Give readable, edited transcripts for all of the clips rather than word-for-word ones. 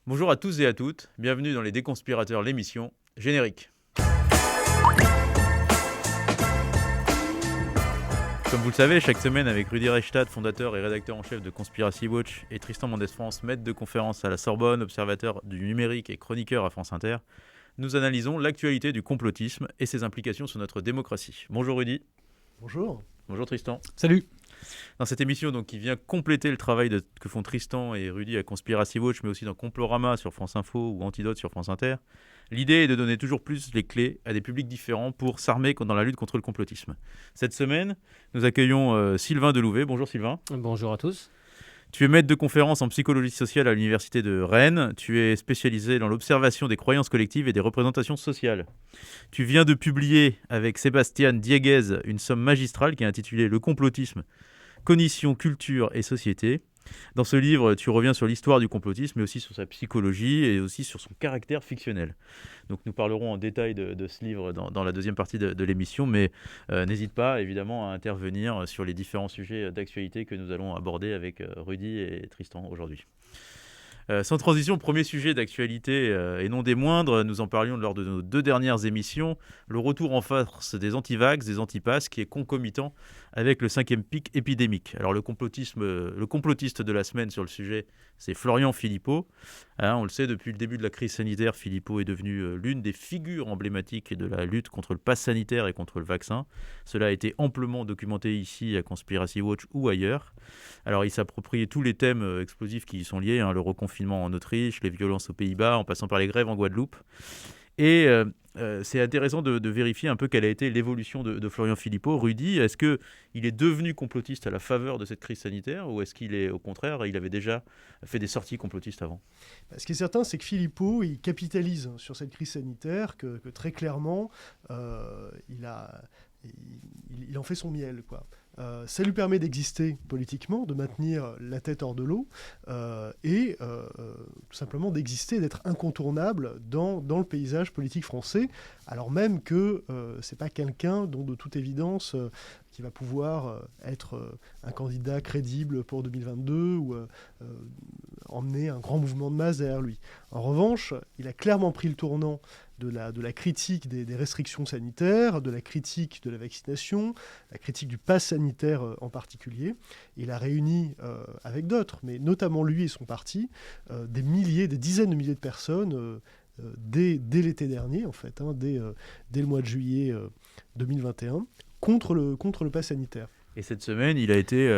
Bonjour à tous et à toutes, bienvenue dans Les Déconspirateurs, l'émission Générique. Comme vous le savez, chaque semaine avec Rudi Reichstadt, fondateur et rédacteur en chef de Conspiracy Watch, et Tristan Mendès France, maître de conférence à la Sorbonne, observateur du numérique et chroniqueur à France Inter, nous analysons l'actualité du complotisme et ses implications sur notre démocratie. Bonjour Rudi. Bonjour. Bonjour Tristan. Salut. Dans cette émission donc, qui vient compléter le travail que font Tristan et Rudi à Conspiracy Watch, mais aussi dans Complorama sur France Info ou Antidote sur France Inter, l'idée est de donner toujours plus les clés à des publics différents pour s'armer dans la lutte contre le complotisme. Cette semaine, nous accueillons Sylvain Delouvet. Bonjour Sylvain. Bonjour à tous. Tu es maître de conférence en psychologie sociale à l'université de Rennes. Tu es spécialisé dans l'observation des croyances collectives et des représentations sociales. Tu viens de publier avec Sébastien Dieguez une somme magistrale qui est intitulée « Le complotisme, cognition, culture et société ». Dans ce livre, tu reviens sur l'histoire du complotisme, mais aussi sur sa psychologie et aussi sur son caractère fictionnel. Donc nous parlerons en détail de ce livre dans la deuxième partie de l'émission, mais n'hésite pas évidemment à intervenir sur les différents sujets d'actualité que nous allons aborder avec Rudi et Tristan aujourd'hui. Sans transition, premier sujet d'actualité et non des moindres, nous en parlions lors de nos deux dernières émissions, le retour en force des antivax, des antipasses, qui est concomitant avec le 5e pic épidémique. Alors le complotiste de la semaine sur le sujet, c'est Florian Philippot. On le sait, depuis le début de la crise sanitaire, Philippot est devenu l'une des figures emblématiques de la lutte contre le pass sanitaire et contre le vaccin. Cela a été amplement documenté ici à Conspiracy Watch ou ailleurs. Alors il s'approprie tous les thèmes explosifs qui y sont liés, le reconfinement en Autriche, les violences aux Pays-Bas, en passant par les grèves en Guadeloupe. Et c'est intéressant de vérifier un peu quelle a été l'évolution de Florian Philippot. Rudi, est-ce qu'il est devenu complotiste à la faveur de cette crise sanitaire ou est-ce qu'il est au contraire, il avait déjà fait des sorties complotistes avant ? Ce qui est certain, c'est que Philippot, il capitalise sur cette crise sanitaire, que très clairement, il en fait son miel, quoi. Ça lui permet d'exister politiquement, de maintenir la tête hors de l'eau et tout simplement d'exister, d'être incontournable dans le paysage politique français, alors même que c'est pas quelqu'un dont de toute évidence qui va pouvoir être un candidat crédible pour 2022 ou emmener un grand mouvement de masse derrière lui. En revanche, il a clairement pris le tournant de la critique des restrictions sanitaires, de la critique de la vaccination, la critique du pass sanitaire en particulier. Il a réuni avec d'autres, mais notamment lui et son parti, des dizaines de milliers de personnes dès l'été dernier, en fait, dès le mois de juillet 2021, contre le pass sanitaire. Et cette semaine, il a été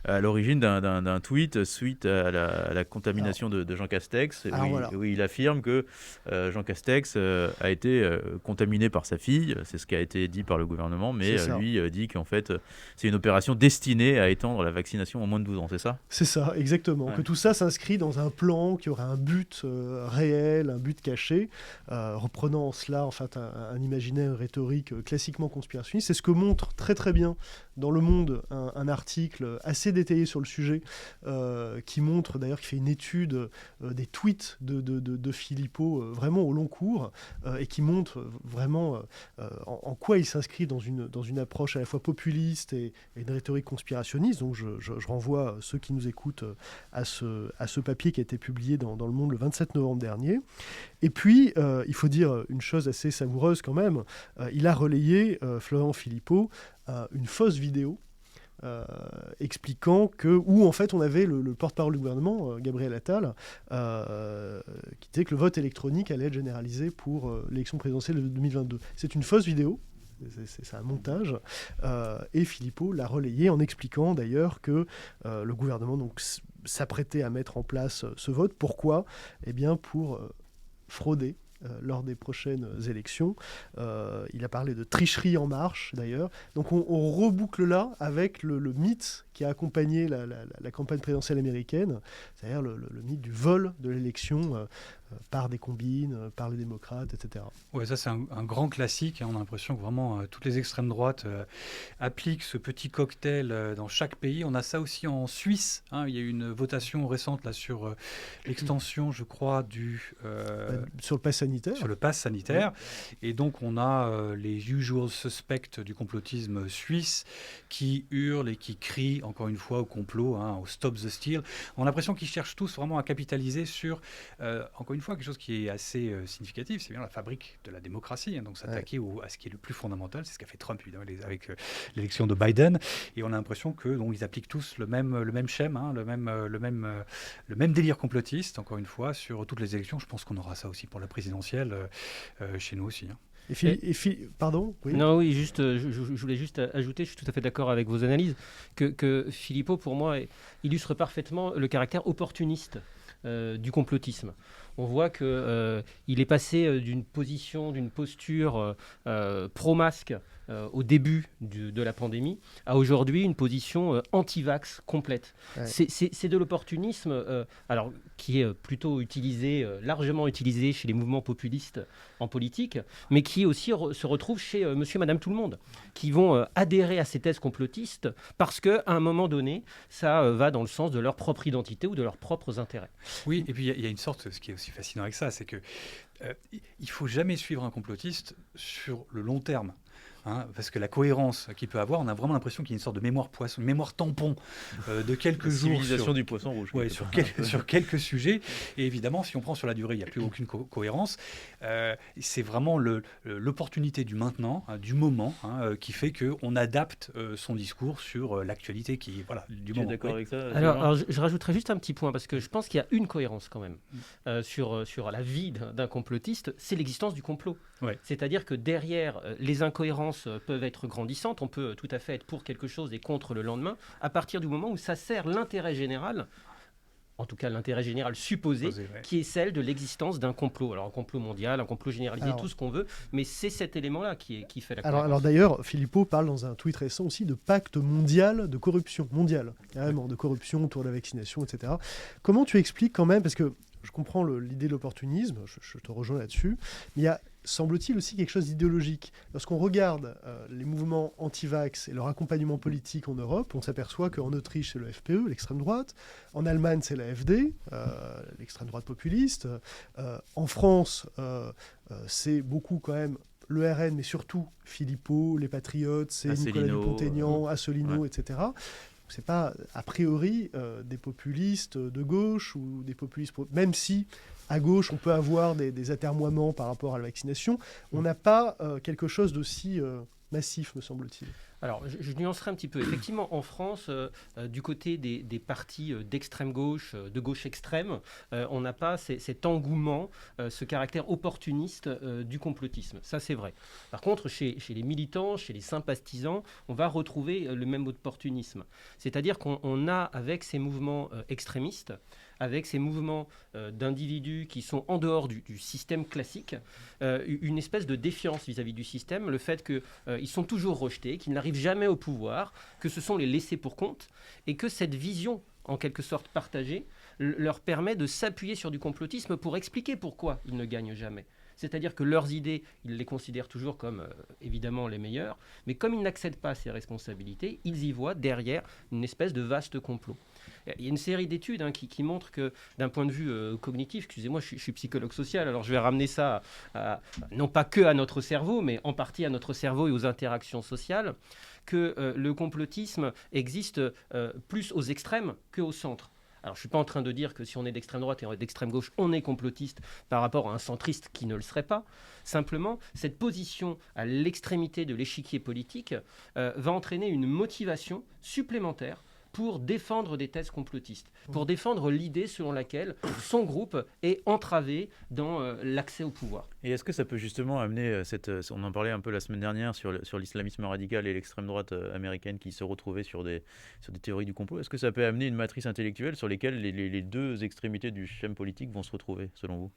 à l'origine d'un tweet suite à la contamination de Jean Castex, où il affirme que Jean Castex a été contaminé par sa fille. C'est ce qui a été dit par le gouvernement, mais lui dit qu'en fait, c'est une opération destinée à étendre la vaccination en moins de 12 ans, c'est ça ? C'est ça, exactement. Ouais. Que tout ça s'inscrit dans un plan qui aurait un but réel, un but caché, reprenant en cela en fait, un imaginaire rhétorique classiquement conspirationniste. C'est ce que montre très très bien dans Le Monde un article assez détaillé sur le sujet qui montre d'ailleurs, qui fait une étude des tweets de Philippot vraiment au long cours et qui montre vraiment en quoi il s'inscrit dans une approche à la fois populiste et une rhétorique conspirationniste. Donc je renvoie ceux qui nous écoutent à ce papier qui a été publié dans Le Monde le 27 novembre dernier. Et puis, il faut dire une chose assez savoureuse quand même, il a relayé, Florian Philippot, une fausse vidéo expliquant où en fait on avait le porte-parole du gouvernement, Gabriel Attal, qui disait que le vote électronique allait être généralisé pour l'élection présidentielle de 2022. C'est une fausse vidéo, c'est un montage, et Philippot l'a relayé en expliquant d'ailleurs que le gouvernement donc, s'apprêtait à mettre en place ce vote. Pourquoi ? Eh bien pour frauder lors des prochaines élections. Il a parlé de tricherie en marche, d'ailleurs. Donc on reboucle là avec le mythe qui a accompagné la campagne présidentielle américaine, c'est-à-dire le mythe du vol de l'élection par des combines, par les démocrates, etc. Ouais, ça c'est un grand classique, hein. On a l'impression que vraiment toutes les extrêmes droites appliquent ce petit cocktail dans chaque pays. On a ça aussi en Suisse, hein. Il y a eu une votation récente là, sur l'extension, je crois, Sur le pass sanitaire. sur le pass sanitaire. Et donc on a les usual suspects du complotisme suisse qui hurlent et qui crient encore une fois au complot, hein, au Stop the Steal. On a l'impression qu'ils cherchent tous vraiment à capitaliser sur, encore une fois, quelque chose qui est assez significatif, c'est bien la fabrique de la démocratie, hein. Donc s'attaquer à ce qui est le plus fondamental, c'est ce qu'a fait Trump évidemment avec l'élection de Biden. Et on a l'impression que donc ils appliquent tous le même schème, hein, le même délire complotiste. Encore une fois sur toutes les élections. Je pense qu'on aura ça aussi pour la présidentielle chez nous aussi, hein. Pardon, oui. Non, oui, juste, je voulais juste ajouter, je suis tout à fait d'accord avec vos analyses, que Philippot, pour moi, illustre parfaitement le caractère opportuniste du complotisme. On voit qu'il est passé d'une posture pro-masque au début de la pandémie à aujourd'hui une position anti-vax complète. Ouais. C'est de l'opportunisme alors, qui est plutôt largement utilisé chez les mouvements populistes en politique, mais qui aussi se retrouve chez monsieur, madame, tout le monde, qui vont adhérer à ces thèses complotistes parce qu'à un moment donné, ça va dans le sens de leur propre identité ou de leurs propres intérêts. Oui, et puis il y a une sorte, ce qui est aussi fascinant avec ça, c'est que il faut jamais suivre un complotiste sur le long terme. Hein, parce que la cohérence qu'il peut avoir, on a vraiment l'impression qu'il y a une sorte de mémoire poisson, une mémoire tampon de quelques jours. Civilisation du poisson rouge. Ouais, sur quelques sujets. Et évidemment, si on prend sur la durée, il n'y a plus aucune cohérence. C'est vraiment l'opportunité du maintenant, hein, du moment, hein, qui fait qu'on adapte son discours sur l'actualité du moment. Tu es d'accord avec ça? Alors je rajouterais juste un petit point, parce que je pense qu'il y a une cohérence quand même sur la vie d'un complotiste, c'est l'existence du complot. Ouais. C'est-à-dire que derrière, les incohérences peuvent être grandissantes, on peut tout à fait être pour quelque chose et contre le lendemain, à partir du moment où ça sert l'intérêt général, en tout cas l'intérêt général supposé, qui est celle de l'existence d'un complot. Alors un complot mondial, un complot généralisé, tout ce qu'on veut, mais c'est cet élément-là qui fait la cohérence. Alors d'ailleurs, Philippot parle dans un tweet récent aussi de pacte mondial de corruption, carrément, de corruption autour de la vaccination, etc. Comment tu expliques quand même, parce que je comprends l'idée de l'opportunisme, je te rejoins là-dessus, mais il y a, semble-t-il, aussi quelque chose d'idéologique. Lorsqu'on regarde les mouvements anti-vax et leur accompagnement politique en Europe, on s'aperçoit qu'en Autriche, c'est le FPE, l'extrême droite. En Allemagne, c'est la AfD, l'extrême droite populiste. En France, c'est beaucoup quand même le RN, mais surtout Philippot, les Patriotes, c'est Nicolas Dupont-Aignan, Asselineau, etc. C'est pas, a priori, des populistes de gauche ou des populistes... Même si, à gauche, on peut avoir des atermoiements par rapport à la vaccination, on n'a pas quelque chose d'aussi massif, me semble-t-il. Alors, je nuancerai un petit peu. Effectivement, en France, du côté des partis d'extrême gauche, de gauche extrême, on n'a pas cet engouement, ce caractère opportuniste du complotisme. Ça, c'est vrai. Par contre, chez les militants, chez les sympathisants, on va retrouver le même opportunisme. C'est-à-dire qu'on a, avec ces mouvements extrémistes, avec ces mouvements d'individus qui sont en dehors du système classique, une espèce de défiance vis-à-vis du système, le fait qu'ils sont toujours rejetés, qu'ils n'arrivent jamais au pouvoir, que ce sont les laissés pour compte, et que cette vision, en quelque sorte partagée, leur permet de s'appuyer sur du complotisme pour expliquer pourquoi ils ne gagnent jamais. C'est-à-dire que leurs idées, ils les considèrent toujours comme évidemment les meilleures, mais comme ils n'accèdent pas à ces responsabilités, ils y voient derrière une espèce de vaste complot. Il y a une série d'études qui montrent que d'un point de vue cognitif, excusez-moi, je suis psychologue social, alors je vais ramener ça non pas que à notre cerveau, mais en partie à notre cerveau et aux interactions sociales, que le complotisme existe plus aux extrêmes qu'au centre. Alors, je ne suis pas en train de dire que si on est d'extrême droite et d'extrême gauche, on est complotiste par rapport à un centriste qui ne le serait pas. Simplement, cette position à l'extrémité de l'échiquier politique va entraîner une motivation supplémentaire pour défendre des thèses complotistes, pour défendre l'idée selon laquelle son groupe est entravé dans l'accès au pouvoir. Et est-ce que ça peut justement amener on en parlait un peu la semaine dernière sur l'islamisme radical et l'extrême droite américaine qui se retrouvaient sur des théories du complot, est-ce que ça peut amener une matrice intellectuelle sur lesquelles les deux extrémités du schème politique vont se retrouver, selon vous ?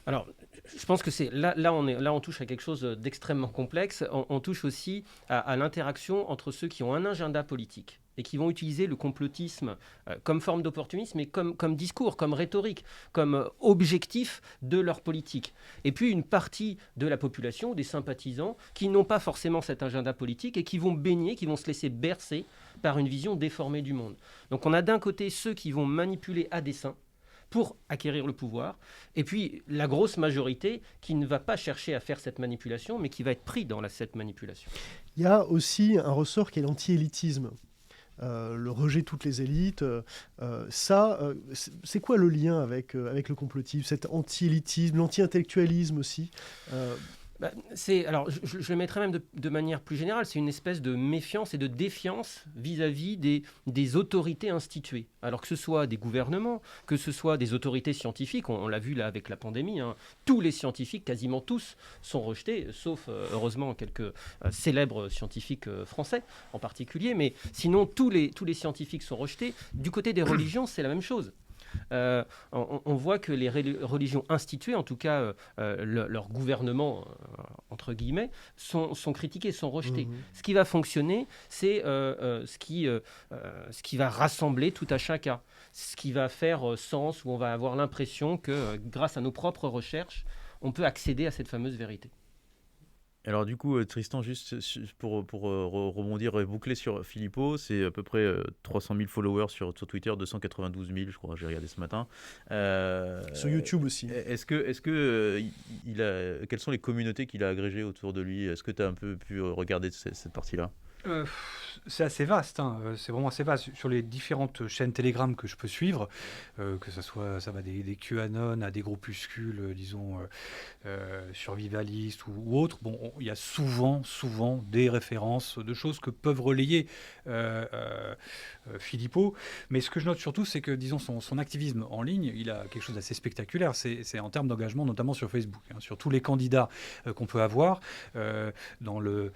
Alors, je pense que là, on touche à quelque chose d'extrêmement complexe. On touche aussi à l'interaction entre ceux qui ont un agenda politique et qui vont utiliser le complotisme comme forme d'opportunisme, mais comme discours, comme rhétorique, comme objectif de leur politique. Et puis une partie de la population, des sympathisants, qui n'ont pas forcément cet agenda politique et qui vont baigner, qui vont se laisser bercer par une vision déformée du monde. Donc on a d'un côté ceux qui vont manipuler à dessein pour acquérir le pouvoir, et puis la grosse majorité qui ne va pas chercher à faire cette manipulation, mais qui va être pris dans cette manipulation. Il y a aussi un ressort qui est l'anti-élitisme. Le rejet de toutes les élites, c'est quoi le lien avec le complotisme, cet anti-élitisme, l'anti-intellectualisme aussi Alors, je le mettrais même de manière plus générale, c'est une espèce de méfiance et de défiance vis-à-vis des autorités instituées. Alors que ce soit des gouvernements, que ce soit des autorités scientifiques, on l'a vu là avec la pandémie, hein, tous les scientifiques, quasiment tous, sont rejetés, sauf heureusement quelques célèbres scientifiques français en particulier, mais sinon tous les scientifiques sont rejetés. Du côté des religions, c'est la même chose. On voit que les religions instituées, en tout cas leur gouvernement, entre guillemets, sont critiqués, sont rejetés. Ce qui va fonctionner, c'est ce qui va rassembler tout à chacun, ce qui va faire sens, où on va avoir l'impression que grâce à nos propres recherches, on peut accéder à cette fameuse vérité. Alors du coup, Tristan, juste pour rebondir et boucler sur Philippot, c'est à peu près 300 000 followers sur Twitter, 292 000, je crois, j'ai regardé ce matin. Sur YouTube aussi. Quelles sont les communautés qu'il a agrégées autour de lui? Est-ce que tu as un peu pu regarder cette partie-là? C'est assez vaste, hein. C'est vraiment assez vaste. Sur les différentes chaînes Telegram que je peux suivre, que ça va des QAnon à des groupuscules, disons, survivalistes ou autres, bon, il y a souvent des références de choses que peuvent relayer Philippot. Mais ce que je note surtout, c'est que, disons, son activisme en ligne, il a quelque chose d'assez spectaculaire. C'est en termes d'engagement, notamment sur Facebook, hein, sur tous les candidats qu'on peut avoir, dans le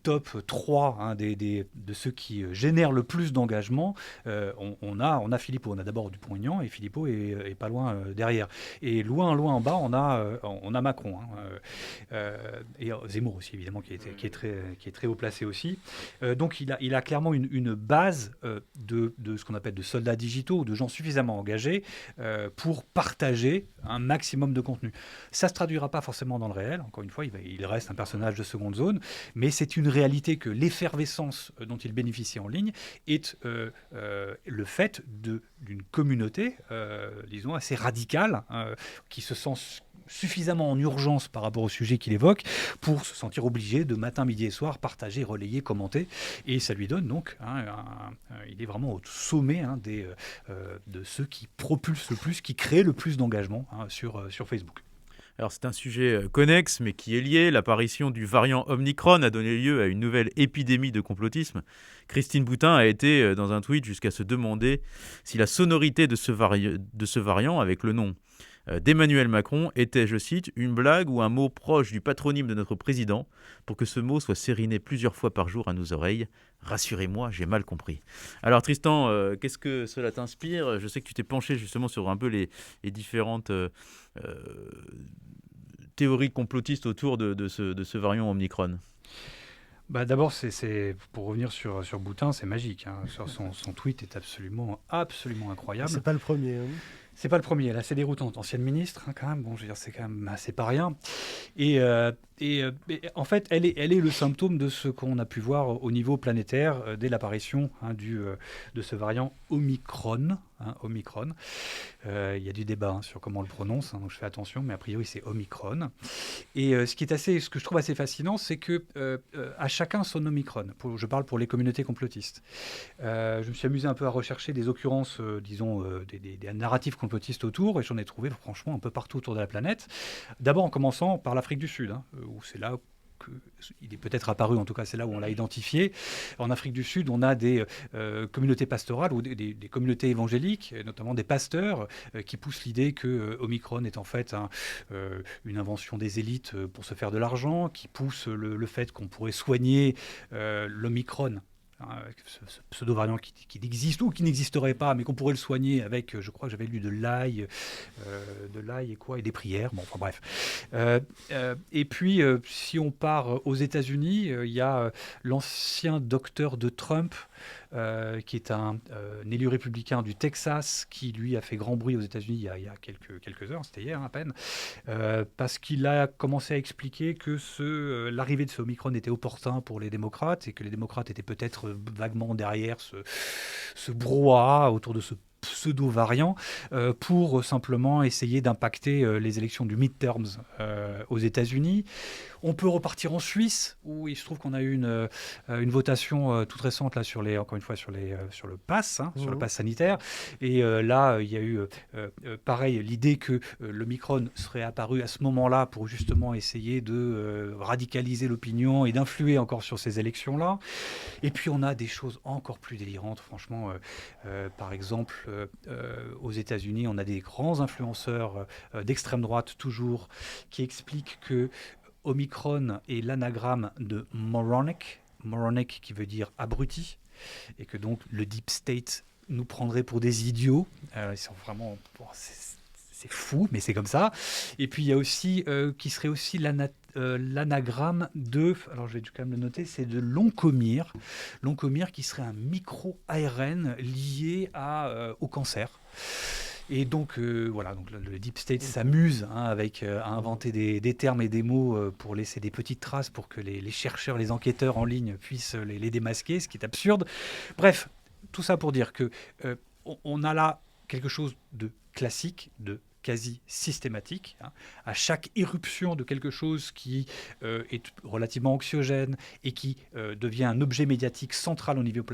top 3 hein, de ceux qui génèrent le plus d'engagement, on a Philippot. On a d'abord Dupont-Aignan et Philippot est pas loin derrière. Et loin en bas, on a Macron. Hein, et Zemmour aussi, évidemment, qui est très haut placé aussi. Donc il a clairement une base de ce qu'on appelle de soldats digitaux, ou de gens suffisamment engagés pour partager un maximum de contenu. Ça ne se traduira pas forcément dans le réel. Encore une fois, il reste un personnage de seconde zone, mais c'est une réalité que l'effervescence dont il bénéficie en ligne est le fait d'une communauté, disons, assez radicale, qui se sent suffisamment en urgence par rapport au sujet qu'il évoque pour se sentir obligé de matin, midi et soir partager, relayer, commenter. Et ça lui donne donc, il est vraiment au sommet de ceux qui propulsent le plus, qui créent le plus d'engagement sur Facebook. Alors c'est un sujet connexe mais qui est lié. L'apparition du variant Omicron a donné lieu à une nouvelle épidémie de complotisme. Christine Boutin a été dans un tweet jusqu'à se demander si la sonorité de ce variant avec le nom d'Emmanuel Macron était, je cite, une blague ou un mot proche du patronyme de notre président pour que ce mot soit sériné plusieurs fois par jour à nos oreilles. Rassurez-moi, j'ai mal compris. Alors Tristan, qu'est-ce que cela t'inspire? Je sais que tu t'es penché justement sur un peu les différentes théories complotistes autour de ce variant Omicron. Bah d'abord, c'est pour revenir sur Boutin, c'est magique. Hein. Son tweet est absolument incroyable. C'est pas le premier. Hein. C'est pas le premier, elle est assez déroutante. Ancienne ministre, hein, quand même. Bon, je veux dire, c'est quand même assez pas rien. Et en fait, elle est le symptôme de ce qu'on a pu voir au niveau planétaire dès l'apparition de ce variant Omicron. Omicron. Il y a du débat sur comment on le prononce, donc je fais attention, mais a priori c'est Omicron. Et ce que je trouve assez fascinant, c'est que à chacun son Omicron. Je parle pour les communautés complotistes. Je me suis amusé un peu à rechercher des occurrences, disons, des narratifs complotistes autour, et j'en ai trouvé franchement un peu partout autour de la planète. D'abord en commençant par l'Afrique du Sud, où c'est là il est peut-être apparu, en tout cas c'est là où on l'a identifié. En Afrique du Sud, on a des communautés pastorales ou des communautés évangéliques, notamment des pasteurs, qui poussent l'idée que Omicron est en fait une invention des élites pour se faire de l'argent, qui poussent le fait qu'on pourrait soigner l'Omicron ce pseudo-variant qui existe ou qui n'existerait pas, mais qu'on pourrait le soigner avec, je crois que j'avais lu de l'ail et des prières. Bon, enfin bref. Et puis, si on part aux États-Unis, il y a l'ancien docteur de Trump, qui est un élu républicain du Texas, qui lui a fait grand bruit aux États-Unis il y a quelques heures, c'était hier à peine, parce qu'il a commencé à expliquer que l'arrivée de ce Omicron était opportun pour les démocrates et que les démocrates étaient peut-être vaguement derrière ce brouhaha autour de ce pseudo-variant pour simplement essayer d'impacter les élections du midterms aux États-Unis. On peut repartir en Suisse, où il se trouve qu'on a eu une votation toute récente là, encore une fois sur le pass, sur le pass sanitaire. Et là, il y a eu pareil l'idée que l'Omicron serait apparu à ce moment-là pour justement essayer de radicaliser l'opinion et d'influer encore sur ces élections-là. Et puis on a des choses encore plus délirantes, franchement. Par exemple, aux États-Unis, on a des grands influenceurs d'extrême droite toujours qui expliquent que Omicron est l'anagramme de moronic qui veut dire abruti, et que donc le Deep State nous prendrait pour des idiots. Ils sont vraiment... c'est fou, mais c'est comme ça. Et puis il y a aussi, qui serait aussi l'anagramme de... Alors je vais quand même le noter, c'est de l'oncomyre. L'oncomyre qui serait un micro-ARN lié au cancer. Et donc, voilà, donc le Deep State s'amuse avec à inventer des termes et des mots pour laisser des petites traces pour que les chercheurs, les enquêteurs en ligne puissent les démasquer, ce qui est absurde. Bref, tout ça pour dire que on a là quelque chose de classique, de quasi systématique. À chaque éruption de quelque chose qui est relativement anxiogène et qui devient un objet médiatique central au niveau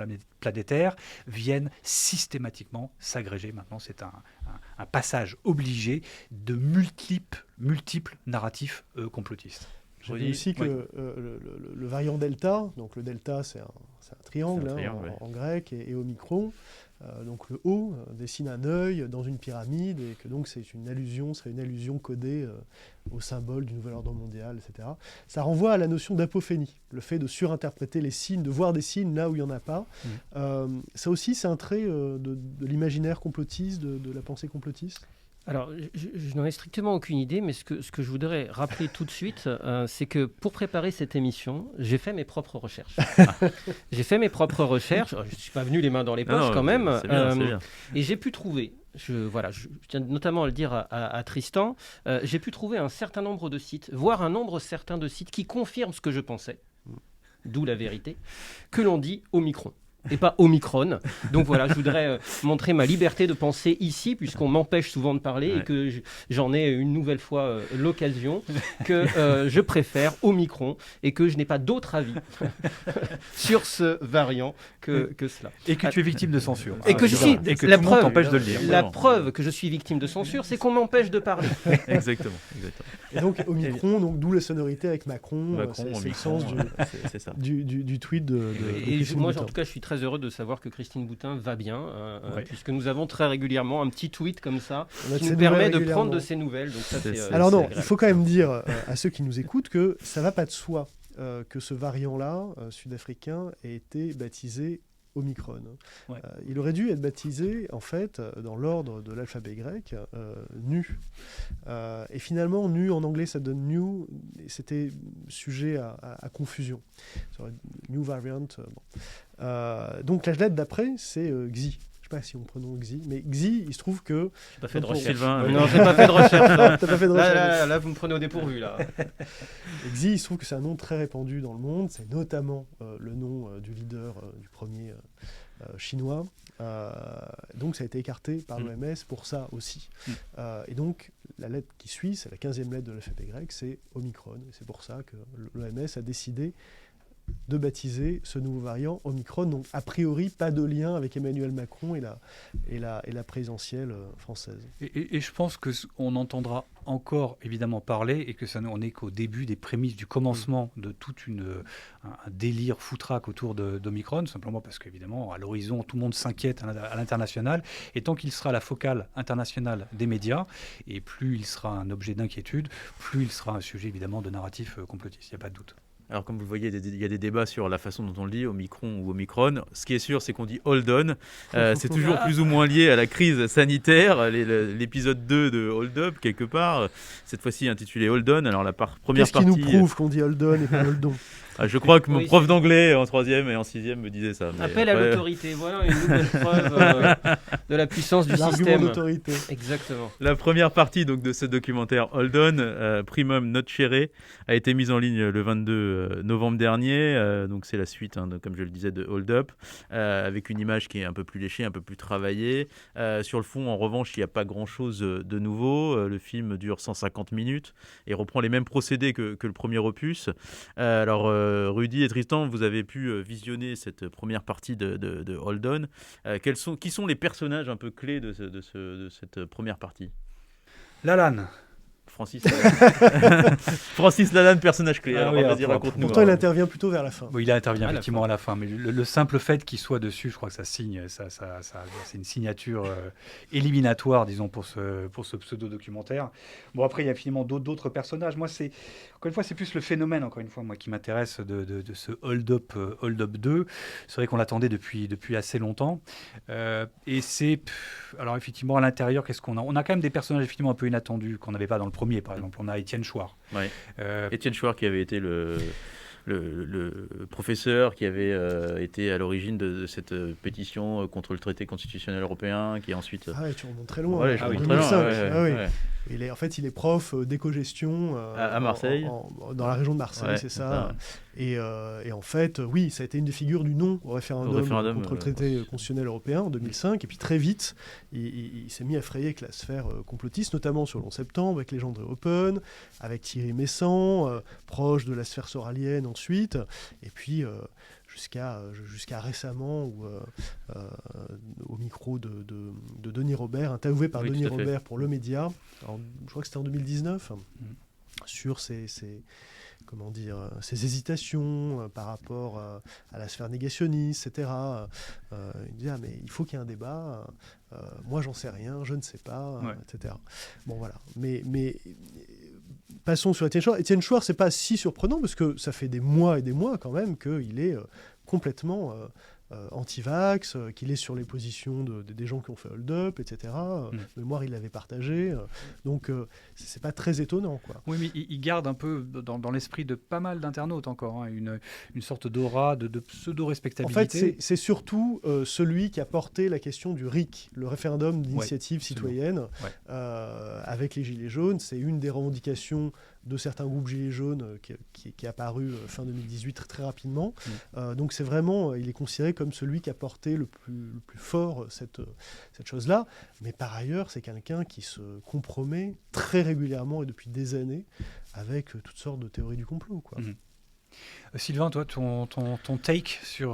planétaire, viennent systématiquement s'agréger. Maintenant, c'est un passage obligé de multiples narratifs complotistes. Je dis aussi que le variant Delta, donc le Delta c'est un triangle, en grec, et Omicron, donc le O dessine un œil dans une pyramide, et que donc serait une allusion codée au symbole du nouvel ordre mondial, etc. Ça renvoie à la notion d'apophénie, le fait de surinterpréter les signes, de voir des signes là où il n'y en a pas. Ça aussi, c'est un trait de l'imaginaire complotiste, de la pensée complotiste. Alors, je n'en ai strictement aucune idée, mais ce que je voudrais rappeler tout de suite, c'est que pour préparer cette émission, j'ai fait mes propres recherches. J'ai fait mes propres recherches. Je ne suis pas venu les mains dans les poches quand même. C'est bien. Et j'ai pu trouver, je tiens notamment à le dire à Tristan, j'ai pu trouver un certain nombre de sites, voire un nombre certain de sites qui confirment ce que je pensais, d'où la vérité, que l'on dit Omicron. Et pas Omicron. Donc voilà, je voudrais montrer ma liberté de penser ici, puisqu'on m'empêche souvent de parler et que j'en ai une nouvelle fois l'occasion, que je préfère Omicron et que je n'ai pas d'autre avis sur ce variant que cela. Et que tu es victime de censure. Et que je suis... Et que la tout le monde preuve, t'empêche de le dire. La preuve que je suis victime de censure, c'est qu'on m'empêche de parler. Exactement. Et donc Omicron, donc d'où la sonorité avec Macron, c'est le sens du tweet de moi, en tout cas, je suis très heureux de savoir que Christine Boutin va bien, puisque nous avons très régulièrement un petit tweet comme ça qui nous permet de prendre de ses nouvelles. Donc ça, alors non, il faut quand même dire à ceux qui nous écoutent que ça ne va pas de soi que ce variant-là, sud-africain, ait été baptisé Omicron. Il aurait dû être baptisé, en fait, dans l'ordre de l'alphabet grec, Nu. Et finalement, Nu en anglais, ça donne New, et c'était sujet à confusion. New variant. Donc la lettre d'après, c'est Xi. Je ne sais pas si on prononce Xi, mais Xi, il se trouve que... J'ai pas fait de recherche. Non, j'ai pas fait de recherche. T'as pas fait de recherche. Là, vous me prenez au dépourvu. Là. Xi, il se trouve que c'est un nom très répandu dans le monde. C'est notamment le nom du leader, du premier chinois. Donc ça a été écarté par l'OMS pour ça aussi. Et donc la lettre qui suit, c'est la 15e lettre de l'alphabet grec, c'est Omicron. Et c'est pour ça que l'OMS a décidé de baptiser ce nouveau variant Omicron. Donc, a priori, pas de lien avec Emmanuel Macron et la présidentielle française. Et je pense qu'on entendra encore évidemment parler, et que ça n'en est qu'au début des prémices du commencement de tout un délire foutraque autour d'Omicron, simplement parce qu'évidemment, à l'horizon, tout le monde s'inquiète à l'international. Et tant qu'il sera la focale internationale des médias, et plus il sera un objet d'inquiétude, plus il sera un sujet évidemment de narratif complotiste. Il n'y a pas de doute. Alors, comme vous le voyez, il y a des débats sur la façon dont on le dit, Omicron ou Omicron. Ce qui est sûr, c'est qu'on dit Hold On. C'est toujours plus ou moins lié à la crise sanitaire. L'épisode 2 de Hold Up, quelque part, cette fois-ci intitulé Hold On. Alors, première partie... Qu'est-ce qui nous prouve qu'on dit Hold On et pas Hold On? Je crois que mon prof d'anglais en 3e et en 6e me disait ça. Appel à l'autorité, voilà une nouvelle preuve de la puissance du L'argument système. d'autorité. Exactement. La première partie donc, de ce documentaire Hold On, Primum Nocere, a été mise en ligne le 22 novembre dernier. Donc c'est la suite, comme je le disais, de Hold Up, avec une image qui est un peu plus léchée, un peu plus travaillée. Sur le fond, en revanche, il n'y a pas grand-chose de nouveau. Le film dure 150 minutes et reprend les mêmes procédés que le premier opus. Alors, Rudy et Tristan, vous avez pu visionner cette première partie de Hold On. Qui sont les personnages un peu clés de cette première partie? Lalanne. Francis Lalanne, personnage clé. Alors, vas-y, raconte-nous. Pourtant, il intervient plutôt vers la fin. Bon, il intervient effectivement à la fin, mais le simple fait qu'il soit dessus, je crois que ça signe, c'est une signature éliminatoire, disons, pour ce pseudo-documentaire. Bon, après, il y a finalement d'autres personnages. Moi, encore une fois, c'est plus le phénomène, encore une fois, moi, qui m'intéresse de ce Hold Up 2. C'est vrai qu'on l'attendait depuis assez longtemps. Et alors, effectivement, à l'intérieur, qu'est-ce qu'on a? On a quand même des personnages, effectivement, un peu inattendus, qu'on n'avait pas dans le premier, par exemple. On a Étienne Chouard. Ouais. Étienne Chouard qui avait été le professeur qui avait été à l'origine de cette pétition contre le traité constitutionnel européen, qui ensuite... Ah ouais, tu remontes très loin. Ouais, en très 2005. loin, Ouais. Il est prof d'éco-gestion à Marseille. Dans la région de Marseille, c'est ça. Et en fait, oui, ça a été une des figures du non au référendum contre le traité constitutionnel européen en 2005. Et puis très vite, il s'est mis à frayer avec la sphère complotiste, notamment sur le 11 septembre, avec les gens de Open, avec Thierry Messant, proche de la sphère soralienne ensuite. Et puis... jusqu'à récemment au micro de Denis Robert, interviewé par Denis Robert pour Le Média, je crois que c'était en 2019, sur ses hésitations par rapport à la sphère négationniste, etc. Il disait mais il faut qu'il y ait un débat, moi j'en sais rien, je ne sais pas, etc. Bon voilà, mais passons sur Étienne Chouard. Étienne Chouard, c'est pas si surprenant parce que ça fait des mois et des mois quand même qu'il est complètement anti-vax, qu'il est sur les positions des gens qui ont fait Hold Up, etc. Mémoire, il l'avait partagé. Donc, c'est pas très étonnant, quoi. Oui, mais il garde un peu dans l'esprit de pas mal d'internautes encore, une sorte d'aura, de pseudo-respectabilité. En fait, c'est surtout celui qui a porté la question du RIC, le référendum d'initiative citoyenne, avec les Gilets jaunes. C'est une des revendications de certains groupes Gilets jaunes qui est apparu fin 2018 très rapidement. Donc c'est vraiment, il est considéré comme celui qui a porté le plus fort cette chose-là. Mais par ailleurs, c'est quelqu'un qui se compromet très régulièrement et depuis des années avec toutes sortes de théories du complot, quoi. Sylvain, toi, ton take sur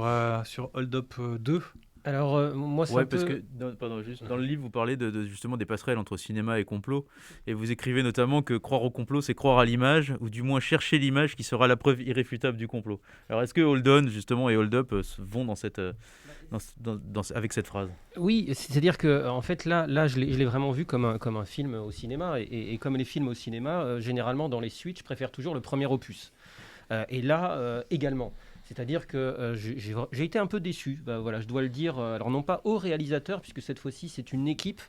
Hold Up 2? Alors, moi, c'est parce que dans le livre, vous parlez justement des passerelles entre cinéma et complot, et vous écrivez notamment que croire au complot, c'est croire à l'image, ou du moins chercher l'image qui sera la preuve irréfutable du complot. Alors, est-ce que Hold On, justement, et Hold Up vont avec cette phrase? Oui, c'est-à-dire que en fait, là je l'ai vraiment vu comme un film au cinéma, et comme les films au cinéma, généralement, dans les suites, je préfère toujours le premier opus. Et là, également. C'est-à-dire que j'ai été un peu déçu, voilà, je dois le dire. Alors non pas au réalisateur, puisque cette fois-ci c'est une équipe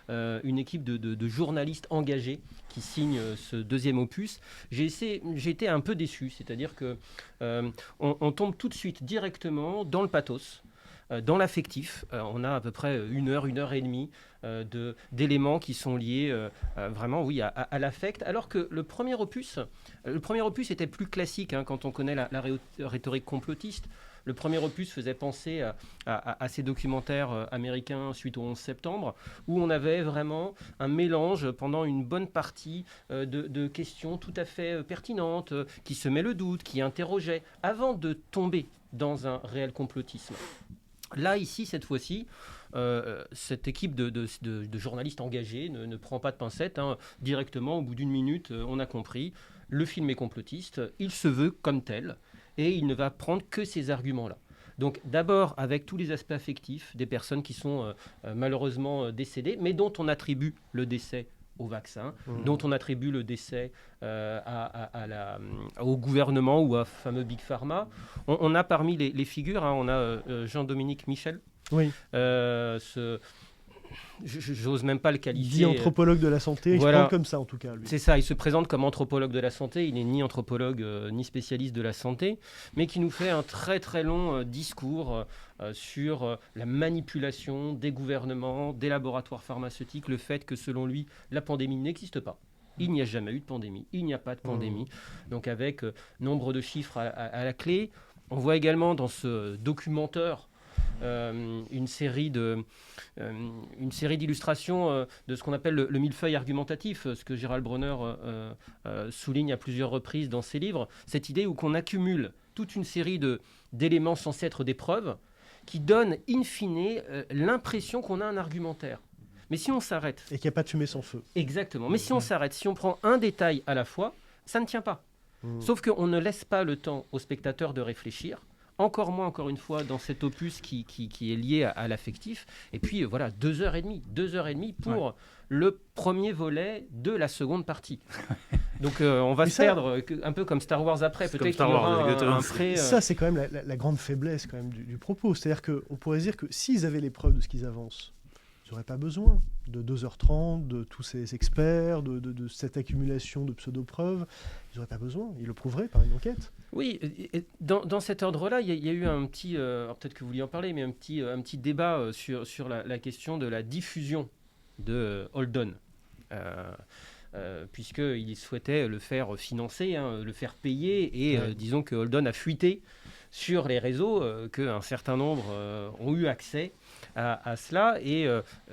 de journalistes engagés qui signent ce deuxième opus. J'ai été un peu déçu, c'est-à-dire que on tombe tout de suite directement dans le pathos. Dans l'affectif, on a à peu près une heure et demie d'éléments qui sont liés vraiment, oui, à l'affect, alors que le premier opus était plus classique, quand on connaît la rhétorique complotiste. Le premier opus faisait penser à ces documentaires américains suite au 11 septembre, où on avait vraiment un mélange pendant une bonne partie de questions tout à fait pertinentes, qui semaient le doute, qui interrogeaient, avant de tomber dans un réel complotisme. Là, ici, cette fois-ci, cette équipe de journalistes engagés ne prend pas de pincettes. Directement, au bout d'une minute, on a compris. Le film est complotiste, il se veut comme tel, et il ne va prendre que ces arguments-là. Donc d'abord, avec tous les aspects affectifs des personnes qui sont malheureusement décédées, mais dont on attribue le décès au vaccin, dont on attribue le décès au gouvernement ou à fameux Big Pharma. On a parmi les figures, on a Jean-Dominique Michel. Oui. J'ose même pas le qualifier. Dit anthropologue de la santé, il se parle comme ça en tout cas. Lui. C'est ça, il se présente comme anthropologue de la santé, il n'est ni anthropologue ni spécialiste de la santé, mais qui nous fait un très très long discours sur la manipulation des gouvernements, des laboratoires pharmaceutiques, le fait que selon lui, la pandémie n'existe pas. Il n'y a jamais eu de pandémie, il n'y a pas de pandémie. Donc avec nombre de chiffres à la clé. On voit également dans ce documentaire une série d'illustrations de ce qu'on appelle le millefeuille argumentatif, ce que Gérald Bronner souligne à plusieurs reprises dans ses livres, cette idée où qu'on accumule toute une série d'éléments censés être des preuves qui donnent in fine l'impression qu'on a un argumentaire. Mais si on s'arrête... Et qu'il n'y a pas de fumée sans feu. Exactement. Mais si on s'arrête, si on prend un détail à la fois, ça ne tient pas. Sauf qu'on ne laisse pas le temps au spectateur de réfléchir. Encore moins, encore une fois, dans cet opus qui est lié à l'affectif. Et puis, voilà, 2h30 pour le premier volet de la seconde partie. Donc, on va se perdre un peu comme Star Wars après. Peut-être qu'il y aura un pré... Ça, c'est quand même la grande faiblesse quand même du propos. C'est-à-dire qu'on pourrait dire que s'ils avaient les preuves de ce qu'ils avancent, ils n'auraient pas besoin de 2h30, de tous ces experts, de cette accumulation de pseudo-preuves. Ils n'auraient pas besoin. Ils le prouveraient par une enquête. Oui, dans cet ordre-là, il y a eu un petit, alors peut-être que vous vouliez en parler, mais un petit débat sur la question de la diffusion de Hold On. Puisqu'il souhaitait le faire financer, le faire payer, et disons que Hold On a fuité sur les réseaux, qu'un certain nombre ont eu accès à cela, et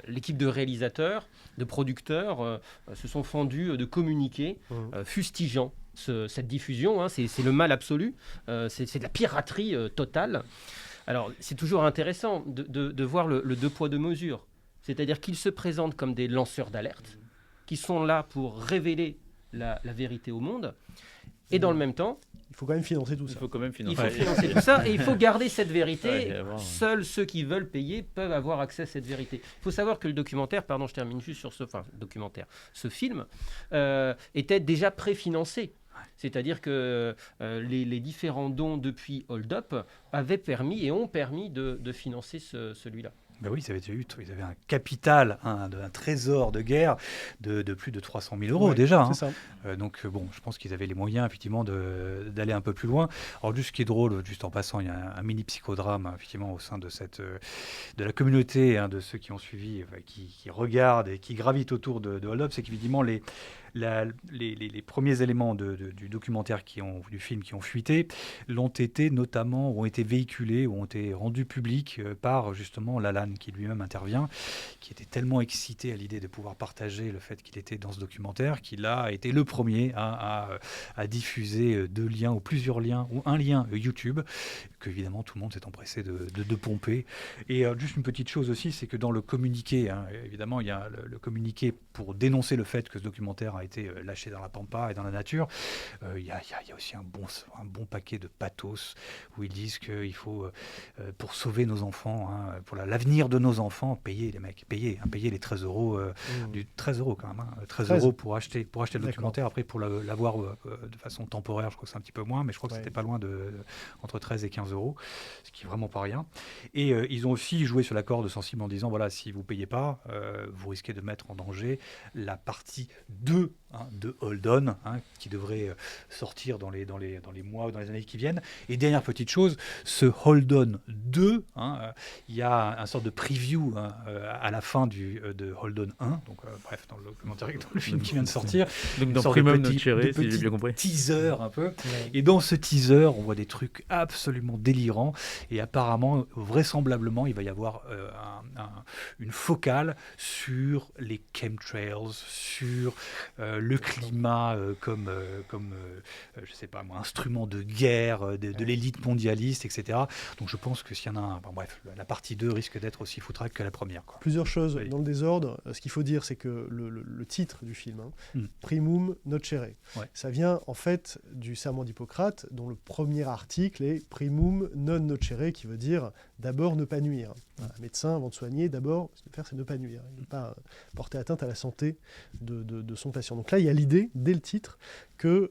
l'équipe de réalisateurs, de producteurs se sont fendus de communiqués fustigeant cette diffusion, c'est le mal absolu, c'est de la piraterie totale. Alors, c'est toujours intéressant de voir le deux poids, deux mesures. C'est-à-dire qu'ils se présentent comme des lanceurs d'alerte, qui sont là pour révéler la vérité au monde, et dans le même temps, il faut quand même financer tout ça. Il faut quand même financer. Il faut financer tout ça, et il faut garder cette vérité. Seuls ceux qui veulent payer peuvent avoir accès à cette vérité. Il faut savoir que le documentaire, je termine juste sur ce film, était déjà préfinancé. C'est-à-dire que les différents dons depuis Hold Up avaient permis et ont permis de financer celui-là. Ben oui, ils avaient un capital, un trésor de guerre de plus de 300 000 euros déjà. C'est ça. Donc bon, je pense qu'ils avaient les moyens effectivement d'aller un peu plus loin. Alors juste ce qui est drôle, juste en passant, il y a un mini psychodrame effectivement au sein de la communauté, de ceux qui ont suivi, qui regardent et qui gravitent autour de Hold Up, c'est qu'évidemment les premiers éléments du documentaire du film qui ont fuité ont été véhiculés ou ont été rendus publics par justement Lalanne, qui lui-même intervient, qui était tellement excité à l'idée de pouvoir partager le fait qu'il était dans ce documentaire, qu'il a été le premier à diffuser 2 liens ou plusieurs liens ou un lien YouTube, qu'évidemment tout le monde s'est empressé de pomper. Et juste une petite chose aussi, c'est que dans le communiqué, évidemment il y a le communiqué pour dénoncer le fait que ce documentaire a été lâché dans la pampa et dans la nature. Il y a aussi un bon paquet de pathos où ils disent qu'il faut, pour sauver nos enfants, pour l'avenir de nos enfants, payer les mecs, payer les 13 euros, 13 euros quand même, 13 euros pour acheter le documentaire. Après, pour l'avoir de façon temporaire, je crois que c'est un petit peu moins, mais je crois que c'était pas loin entre 13 et 15 euros, ce qui est vraiment pas rien. Et ils ont aussi joué sur la corde sensible en disant, voilà, si vous payez pas, vous risquez de mettre en danger la partie 2 de Hold On, qui devrait sortir dans les mois ou dans les années qui viennent. Et dernière petite chose, ce Hold On 2, il y a un sorte de preview à la fin de Hold On 1, donc bref, dans le documentaire, dans le film qui vient de sortir. Donc dans Primum Not Cheré, si j'ai bien compris. Teaser un peu. Et dans ce teaser, on voit des trucs absolument délirants. Et apparemment, vraisemblablement, il va y avoir une focale sur les chemtrails, sur le climat comme je sais pas moi, instrument de guerre de l'élite mondialiste, etc. Donc je pense que s'il y en a la partie 2 risque d'être aussi foutraque que la première, quoi. Plusieurs choses dans le désordre. Ce qu'il faut dire, c'est que le titre du film, Primum Nocere, ça vient en fait du serment d'Hippocrate, dont le premier article est Primum primum non nocere, qui veut dire d'abord ne pas nuire. Un médecin, avant de soigner, d'abord, ce qu'il doit faire, c'est ne pas nuire. Il ne pas porter atteinte à la santé de son patient. Donc là, il y a l'idée, dès le titre, qu'il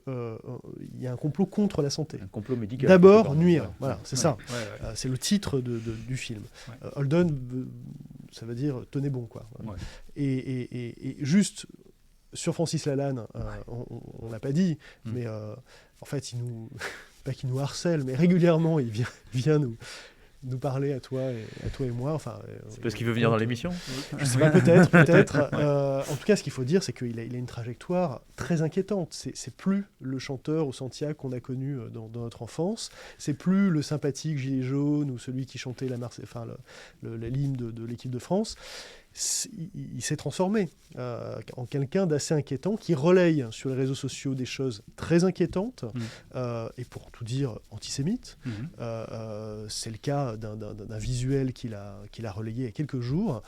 y a un complot contre la santé. Un complot médical. D'abord nuire. Voilà, c'est ça. Ouais. C'est le titre du film. Ouais. Holden, ça veut dire tenez bon, quoi. Ouais. Et juste sur Francis Lalanne, on l'a pas dit, mais en fait, pas qu'il nous harcèle, mais régulièrement, il vient nous parler à toi et moi. Enfin, c'est parce qu'il veut venir dans l'émission. Je sais pas, peut-être. En tout cas, ce qu'il faut dire, c'est qu'il a une trajectoire très inquiétante. C'est plus le chanteur au Santiago qu'on a connu dans notre enfance. C'est plus le sympathique gilet jaune ou celui qui chantait l'hymne de l'équipe de France. Il s'est transformé en quelqu'un d'assez inquiétant qui relaye sur les réseaux sociaux des choses très inquiétantes et pour tout dire antisémites. C'est le cas d'un visuel qu'il a relayé il y a quelques jours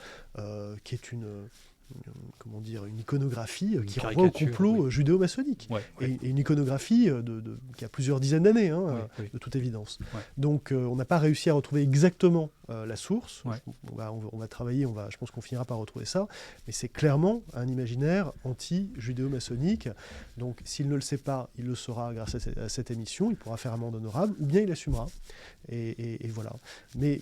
qui est une iconographie qui renvoie au complot judéo-maçonnique. Et une iconographie qui a plusieurs dizaines d'années, de toute évidence. Donc on n'a pas réussi à retrouver exactement la source. On va travailler, je pense qu'on finira par retrouver ça, mais c'est clairement un imaginaire anti-judéo-maçonnique. Donc s'il ne le sait pas, il le saura grâce à cette émission, il pourra faire amende honorable, ou bien il assumera. Et voilà. Mais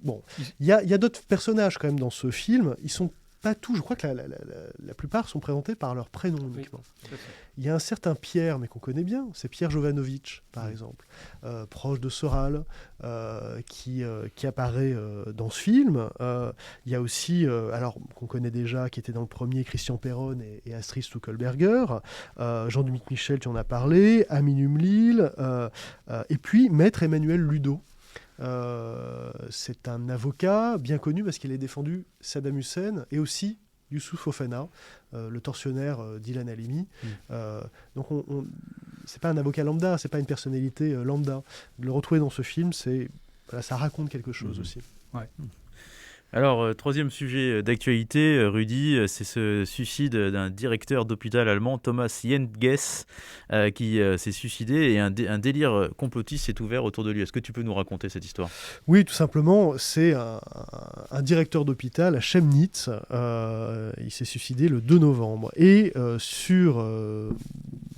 bon, il y a d'autres personnages quand même dans ce film, ils sont pas tous, je crois que la plupart sont présentés par leur prénom uniquement. Il y a un certain Pierre, mais qu'on connaît bien, c'est Pierre Jovanovic, par exemple, proche de Soral, qui apparaît dans ce film. Il y a aussi, alors qu'on connaît déjà, qui était dans le premier, Christian Perron et Astrid Stuckelberger, Jean-Dominique Michel, tu en as parlé, Amin Humlil, et puis Maître Emmanuel Ludo. C'est un avocat bien connu parce qu'il a défendu Saddam Hussein et aussi Youssouf Fofana, le tortionnaire d'Ilan Halimi. Donc c'est pas un avocat lambda, c'est pas une personnalité lambda. De le retrouver dans ce film, ça raconte quelque chose aussi. Alors, troisième sujet d'actualité, Rudy, c'est ce suicide d'un directeur d'hôpital allemand, Thomas Jentges, qui s'est suicidé et un délire complotiste s'est ouvert autour de lui. Est-ce que tu peux nous raconter cette histoire ? Oui, tout simplement, c'est un directeur d'hôpital à Chemnitz. Il s'est suicidé le 2 novembre. Et sur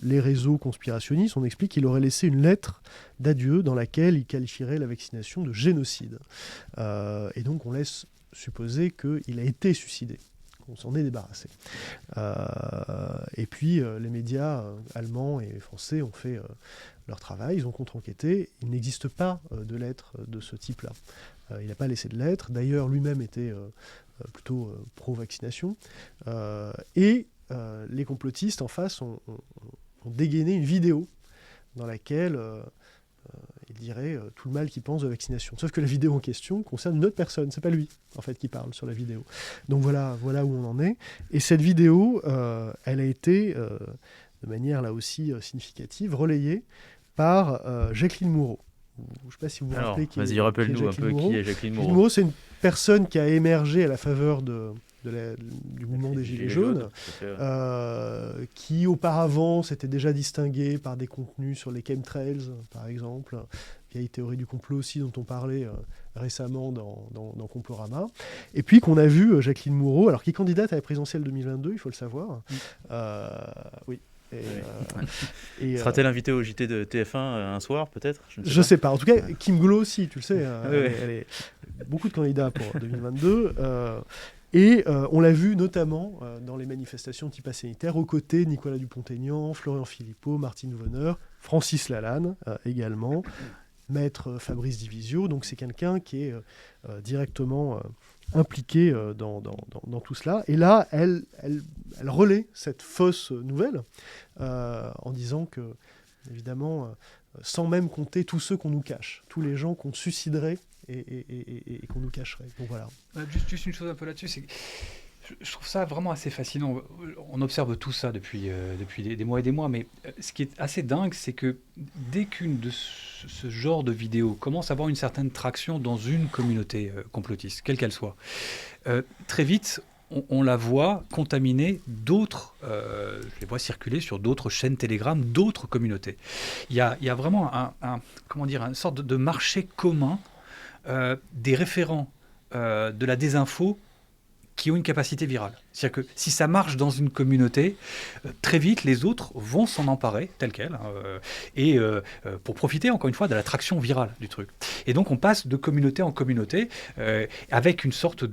les réseaux conspirationnistes, on explique qu'il aurait laissé une lettre d'adieu dans laquelle il qualifierait la vaccination de génocide. Et donc, on laisse supposer qu'il a été suicidé, qu'on s'en est débarrassé. Et puis les médias allemands et français ont fait leur travail, ils ont contre-enquêté. Il n'existe pas de lettre de ce type-là. Il n'a pas laissé de lettre. D'ailleurs, lui-même était plutôt pro-vaccination. Et les complotistes en face ont dégainé une vidéo dans laquelle il dirait tout le mal qu'il pense de la vaccination. Sauf que la vidéo en question concerne une autre personne, c'est pas lui en fait qui parle sur la vidéo. Donc voilà où on en est. Et cette vidéo, elle a été de manière là aussi significative relayée par Jacqueline Moreau. Je ne sais pas si vous vous rappelez qui est rappelle-nous un peu qui est Jacqueline Moreau. Jacqueline Moreau, c'est une personne qui a émergé à la faveur du mouvement des Gilets jaunes, qui auparavant s'était déjà distingué par des contenus sur les chemtrails, par exemple, vieille théorie du complot aussi dont on parlait récemment dans Complorama, et puis qu'on a vu Jacqueline Moreau, alors qui est candidate à la présidentielle 2022, il faut le savoir. Oui. Sera-t-elle invitée au JT de TF1 un soir, peut-être ? Je sais pas. En tout cas, Kim Glo aussi, tu le sais. Elle est beaucoup de candidats pour 2022. Et on l'a vu notamment dans les manifestations anti-pass sanitaire, aux côtés de Nicolas Dupont-Aignan, Florian Philippot, Martine Voneur, Francis Lalanne également, Maître Fabrice Divisio. Donc c'est quelqu'un qui est directement impliquée dans tout cela. Et là, elle relaie cette fausse nouvelle en disant que, évidemment, sans même compter tous ceux qu'on nous cache, tous les gens qu'on suiciderait et qu'on nous cacherait. Donc voilà. Juste une chose un peu là-dessus, c'est que je trouve ça vraiment assez fascinant. On observe tout ça depuis des mois et des mois, mais ce qui est assez dingue, c'est que dès qu'une de ce genre de vidéos commence à avoir une certaine traction dans une communauté complotiste, quelle qu'elle soit, très vite, on la voit contaminer d'autres, je les vois circuler sur d'autres chaînes Telegram, d'autres communautés. Il y a vraiment une sorte de marché commun des référents de la désinfo qui ont une capacité virale. C'est-à-dire que si ça marche dans une communauté, très vite, les autres vont s'en emparer, tel quel, pour profiter, encore une fois, de l'attraction virale du truc. Et donc, on passe de communauté en communauté, avec une sorte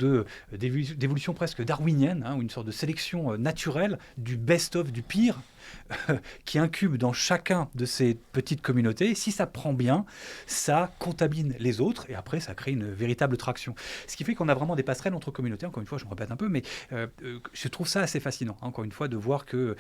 d'évolution presque darwinienne, ou une sorte de sélection naturelle du best-of, du pire, qui incube dans chacun de ces petites communautés. Si ça prend bien, ça contamine les autres, et après, ça crée une véritable traction. Ce qui fait qu'on a vraiment des passerelles entre communautés, encore une fois, je me répète un peu, mais je trouve ça assez fascinant, encore une fois, de voir que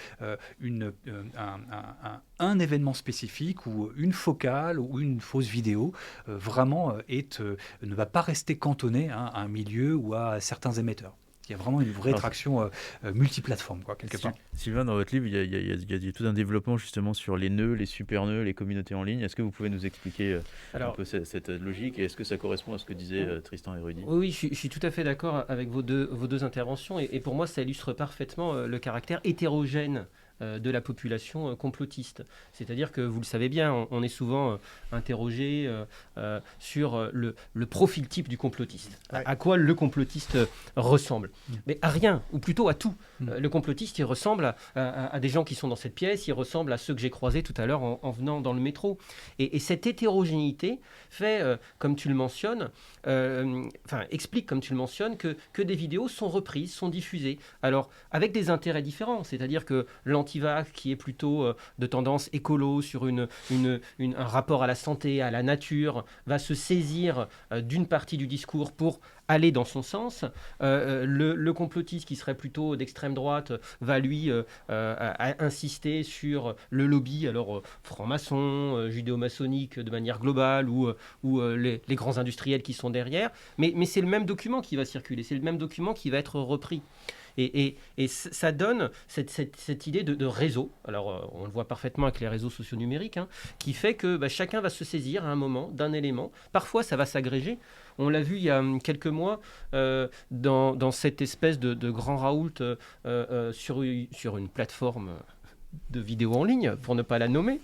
un événement spécifique ou une focale ou une fausse vidéo vraiment ne va pas rester cantonné à un milieu ou à certains émetteurs. Il y a vraiment une vraie traction multiplateforme, quelque part. Sylvain, dans votre livre, il y a tout un développement justement sur les nœuds, les super nœuds, les communautés en ligne. Est-ce que vous pouvez nous expliquer un peu cette logique et est-ce que ça correspond à ce que disait Tristan et Rudy ? Oui, je suis tout à fait d'accord avec vos deux interventions et pour moi, ça illustre parfaitement le caractère hétérogène de la population complotiste. C'est-à-dire que, vous le savez bien, on est souvent interrogé sur le profil type du complotiste. Ouais. À quoi le complotiste ressemble ? Mais à rien, ou plutôt à tout. Le complotiste, il ressemble à des gens qui sont dans cette pièce, il ressemble à ceux que j'ai croisés tout à l'heure en venant dans le métro. Et cette hétérogénéité fait, comme tu le mentionnes, explique, comme tu le mentionnes, que des vidéos sont reprises, sont diffusées. Alors, avec des intérêts différents, c'est-à-dire que l'antivax, qui est plutôt de tendance écolo, sur un rapport à la santé, à la nature, va se saisir d'une partie du discours pour aller dans son sens. Le complotiste, qui serait plutôt d'extrême droite, va lui insister sur le lobby, alors franc-maçon, judéo-maçonnique de manière globale, ou les grands industriels qui sont derrière. Mais c'est le même document qui va circuler, c'est le même document qui va être repris. Et ça donne cette idée de réseau. Alors, on le voit parfaitement avec les réseaux sociaux numériques, qui fait que chacun va se saisir à un moment d'un élément. Parfois, ça va s'agréger. On l'a vu il y a quelques mois dans cette espèce de grand raoult sur une plateforme de vidéo en ligne, pour ne pas la nommer.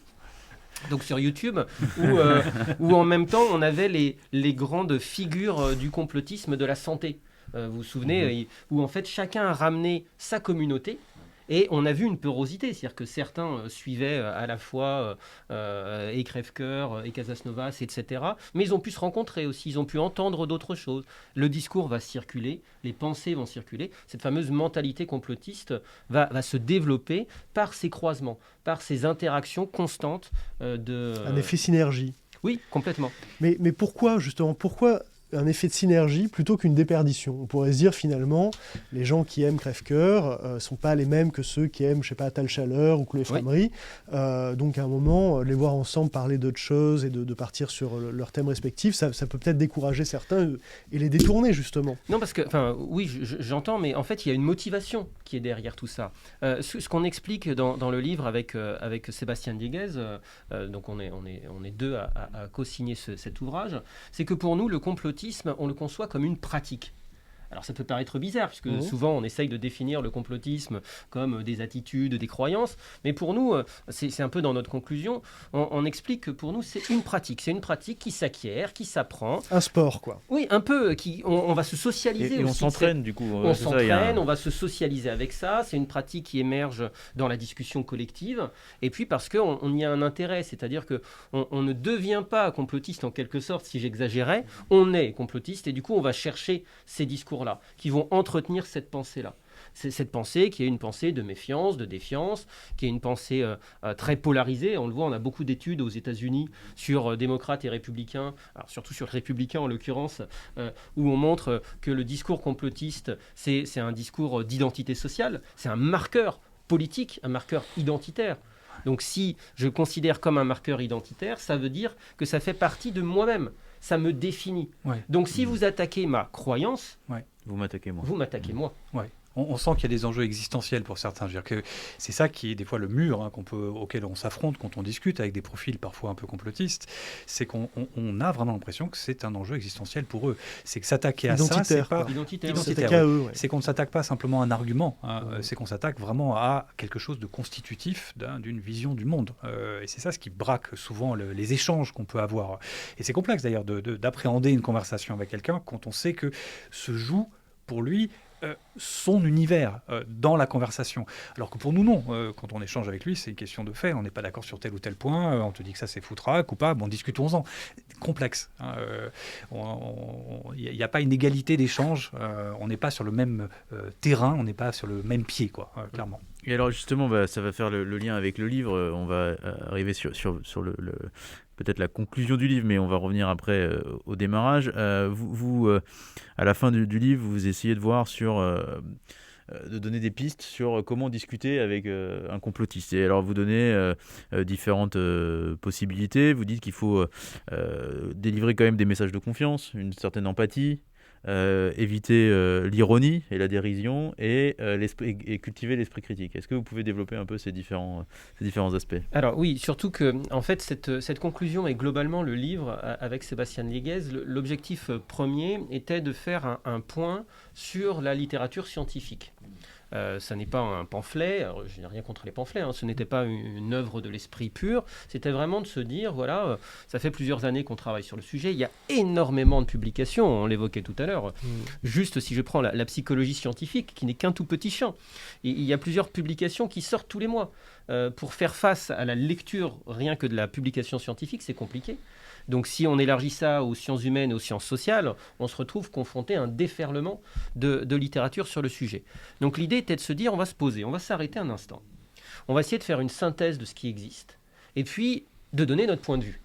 Donc sur YouTube, où en même temps, on avait les grandes figures du complotisme de la santé. Vous vous souvenez, où en fait chacun a ramené sa communauté et on a vu une porosité, c'est-à-dire que certains suivaient à la fois et Crèvecoeur et Casas Novas, etc. Mais ils ont pu se rencontrer aussi, ils ont pu entendre d'autres choses. Le discours va circuler, les pensées vont circuler. Cette fameuse mentalité complotiste va se développer par ces croisements, par ces interactions constantes un effet synergie. Oui, complètement. Mais pourquoi un effet de synergie plutôt qu'une déperdition ? On pourrait se dire finalement, les gens qui aiment Crèvecoeur sont pas les mêmes que ceux qui aiment, je sais pas, Tal Chaleur ou Chloé Framery. Oui. Donc à un moment, les voir ensemble parler d'autres choses et de partir sur leurs thèmes respectifs, ça peut peut-être décourager certains et les détourner justement. Non, parce que, oui, j'entends, mais en fait, il y a une motivation qui est derrière tout ça. Ce qu'on explique dans le livre avec Sébastien Dieguez, donc on est deux à co-signer cet ouvrage, c'est que pour nous, le complotisme, on le conçoit comme une pratique. Alors ça peut paraître bizarre, puisque souvent on essaye de définir le complotisme comme des attitudes, des croyances, mais pour nous, c'est un peu dans notre conclusion, on explique que pour nous c'est une pratique qui s'acquiert, qui s'apprend. Un sport, quoi. Oui, un peu, on va se socialiser et aussi. On s'entraîne du coup. On s'entraîne, on va se socialiser avec ça, c'est une pratique qui émerge dans la discussion collective, et puis parce qu'on y a un intérêt, c'est-à-dire qu'on ne devient pas complotiste en quelque sorte, si j'exagérais, on est complotiste, et du coup on va chercher ces discours qui vont entretenir cette pensée-là. C'est cette pensée qui est une pensée de méfiance, de défiance, qui est une pensée très polarisée. On le voit, on a beaucoup d'études aux États-Unis sur démocrates et républicains, alors surtout sur républicains en l'occurrence, où on montre que le discours complotiste, c'est un discours d'identité sociale, c'est un marqueur politique, un marqueur identitaire. Donc si je le considère comme un marqueur identitaire, ça veut dire que ça fait partie de moi-même. Ça me définit. Ouais. Donc si vous attaquez ma croyance, vous m'attaquez moi. Vous m'attaquez moi. Ouais. On sent qu'il y a des enjeux existentiels pour certains. Je veux dire que c'est ça qui est des fois le mur auquel on s'affronte quand on discute avec des profils parfois un peu complotistes. C'est qu'on a vraiment l'impression que c'est un enjeu existentiel pour eux. C'est que s'attaquer à ça, c'est pas identitaire. À eux, ouais. C'est qu'on ne s'attaque pas simplement à un argument. C'est qu'on s'attaque vraiment à quelque chose de constitutif d'une vision du monde. Et c'est ça ce qui braque souvent les échanges qu'on peut avoir. Et c'est complexe d'ailleurs d'appréhender une conversation avec quelqu'un quand on sait que se joue pour lui son univers dans la conversation. Alors que pour nous, non. Quand on échange avec lui, c'est une question de fait. On n'est pas d'accord sur tel ou tel point. On te dit que ça, c'est foutraque ou pas. Bon, discutons-en. Complexe. Il n'y a pas une égalité d'échange. On n'est pas sur le même terrain. On n'est pas sur le même pied, quoi, clairement. Et alors justement, ça va faire le lien avec le livre. On va arriver sur peut-être la conclusion du livre, mais on va revenir après au démarrage. Vous à la fin du livre, vous essayez de voir de donner des pistes sur comment discuter avec un complotiste. Et alors vous donnez différentes possibilités. Vous dites qu'il faut délivrer quand même des messages de confiance, une certaine empathie, éviter l'ironie et la dérision et cultiver l'esprit critique. Est-ce que vous pouvez développer un peu ces différents aspects ? Alors oui, surtout que en fait cette conclusion est globalement le livre avec Sébastien Dieguez. L'objectif premier était de faire un point sur la littérature scientifique. Ça n'est pas un pamphlet, alors, je n'ai rien contre les pamphlets, ce n'était pas une œuvre de l'esprit pur, c'était vraiment de se dire, voilà, ça fait plusieurs années qu'on travaille sur le sujet, il y a énormément de publications, on l'évoquait tout à l'heure, juste si je prends la psychologie scientifique, qui n'est qu'un tout petit champ, il y a plusieurs publications qui sortent tous les mois. Pour faire face à la lecture rien que de la publication scientifique, c'est compliqué. Donc si on élargit ça aux sciences humaines et aux sciences sociales, on se retrouve confronté à un déferlement de littérature sur le sujet. Donc l'idée était de se dire, on va se poser, on va s'arrêter un instant. On va essayer de faire une synthèse de ce qui existe et puis de donner notre point de vue.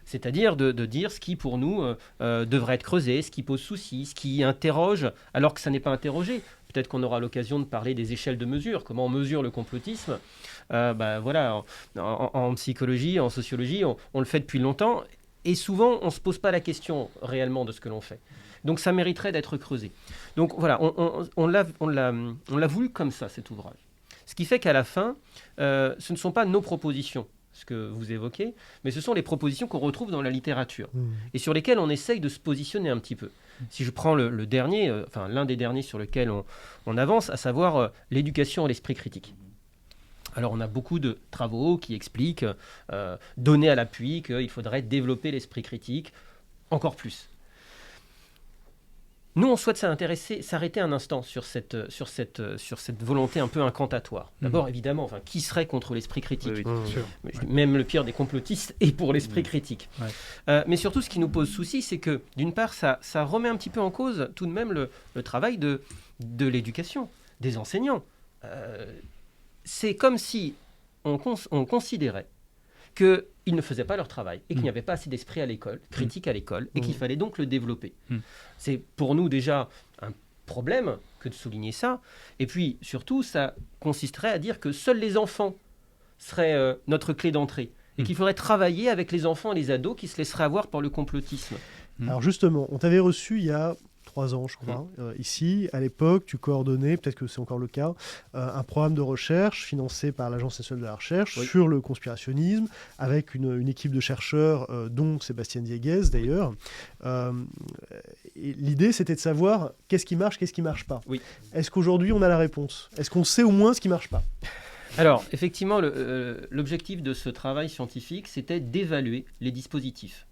C'est-à-dire de dire ce qui, pour nous, devrait être creusé, ce qui pose souci, ce qui interroge, alors que ça n'est pas interrogé. Peut-être qu'on aura l'occasion de parler des échelles de mesure, comment on mesure le complotisme. Voilà, en psychologie, en sociologie, on le fait depuis longtemps. Et souvent, on ne se pose pas la question réellement de ce que l'on fait. Donc ça mériterait d'être creusé. Donc voilà, on l'a voulu comme ça, cet ouvrage. Ce qui fait qu'à la fin, ce ne sont pas nos propositions, ce que vous évoquez, mais ce sont les propositions qu'on retrouve dans la littérature et sur lesquelles on essaye de se positionner un petit peu. Si je prends le dernier, l'un des derniers sur lequel on avance, à savoir l'éducation à l'esprit critique. Alors on a beaucoup de travaux qui expliquent, donner à l'appui, qu'il faudrait développer l'esprit critique encore plus. Nous, on souhaite s'arrêter un instant sur cette volonté un peu incantatoire. D'abord, évidemment, qui serait contre l'esprit critique ? Oui, Même le pire des complotistes est pour l'esprit critique. Ouais. Mais surtout, ce qui nous pose souci, c'est que, d'une part, ça remet un petit peu en cause tout de même le travail de l'éducation, des enseignants. C'est comme si on considérait qu'ils ne faisaient pas leur travail et qu'il n'y avait pas assez d'esprit à l'école, critique à l'école, et qu'il fallait donc le développer. C'est pour nous déjà un problème que de souligner ça. Et puis surtout, ça consisterait à dire que seuls les enfants seraient notre clé d'entrée et qu'il faudrait travailler avec les enfants et les ados qui se laisseraient avoir par le complotisme. Alors justement, on t'avait reçu il y a 3 ans, je crois, ici. À l'époque, tu coordonnais, peut-être que c'est encore le cas, un programme de recherche financé par l'Agence nationale de la recherche sur le conspirationnisme, avec une équipe de chercheurs, dont Sébastien Dieguez d'ailleurs. Et l'idée, c'était de savoir qu'est-ce qui marche, qu'est-ce qui ne marche pas. Oui. Est-ce qu'aujourd'hui, on a la réponse ? Est-ce qu'on sait au moins ce qui ne marche pas ? Alors, effectivement, l'objectif de ce travail scientifique, c'était d'évaluer les dispositifs.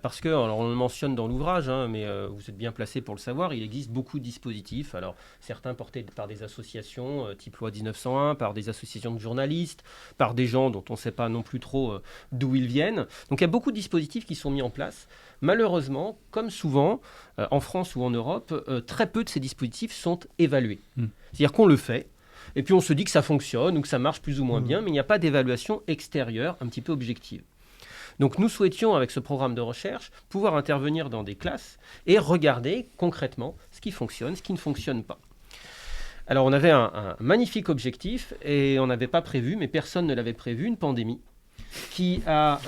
Parce que, alors on le mentionne dans l'ouvrage, mais vous êtes bien placé pour le savoir, il existe beaucoup de dispositifs. Alors, certains portés par des associations, type loi 1901, par des associations de journalistes, par des gens dont on ne sait pas non plus trop d'où ils viennent. Donc, il y a beaucoup de dispositifs qui sont mis en place. Malheureusement, comme souvent, en France ou en Europe, très peu de ces dispositifs sont évalués. C'est-à-dire qu'on le fait, et puis on se dit que ça fonctionne ou que ça marche plus ou moins bien, mais il n'y a pas d'évaluation extérieure un petit peu objective. Donc nous souhaitions, avec ce programme de recherche, pouvoir intervenir dans des classes et regarder concrètement ce qui fonctionne, ce qui ne fonctionne pas. Alors on avait un magnifique objectif et on n'avait pas prévu, mais personne ne l'avait prévu, une pandémie. qui a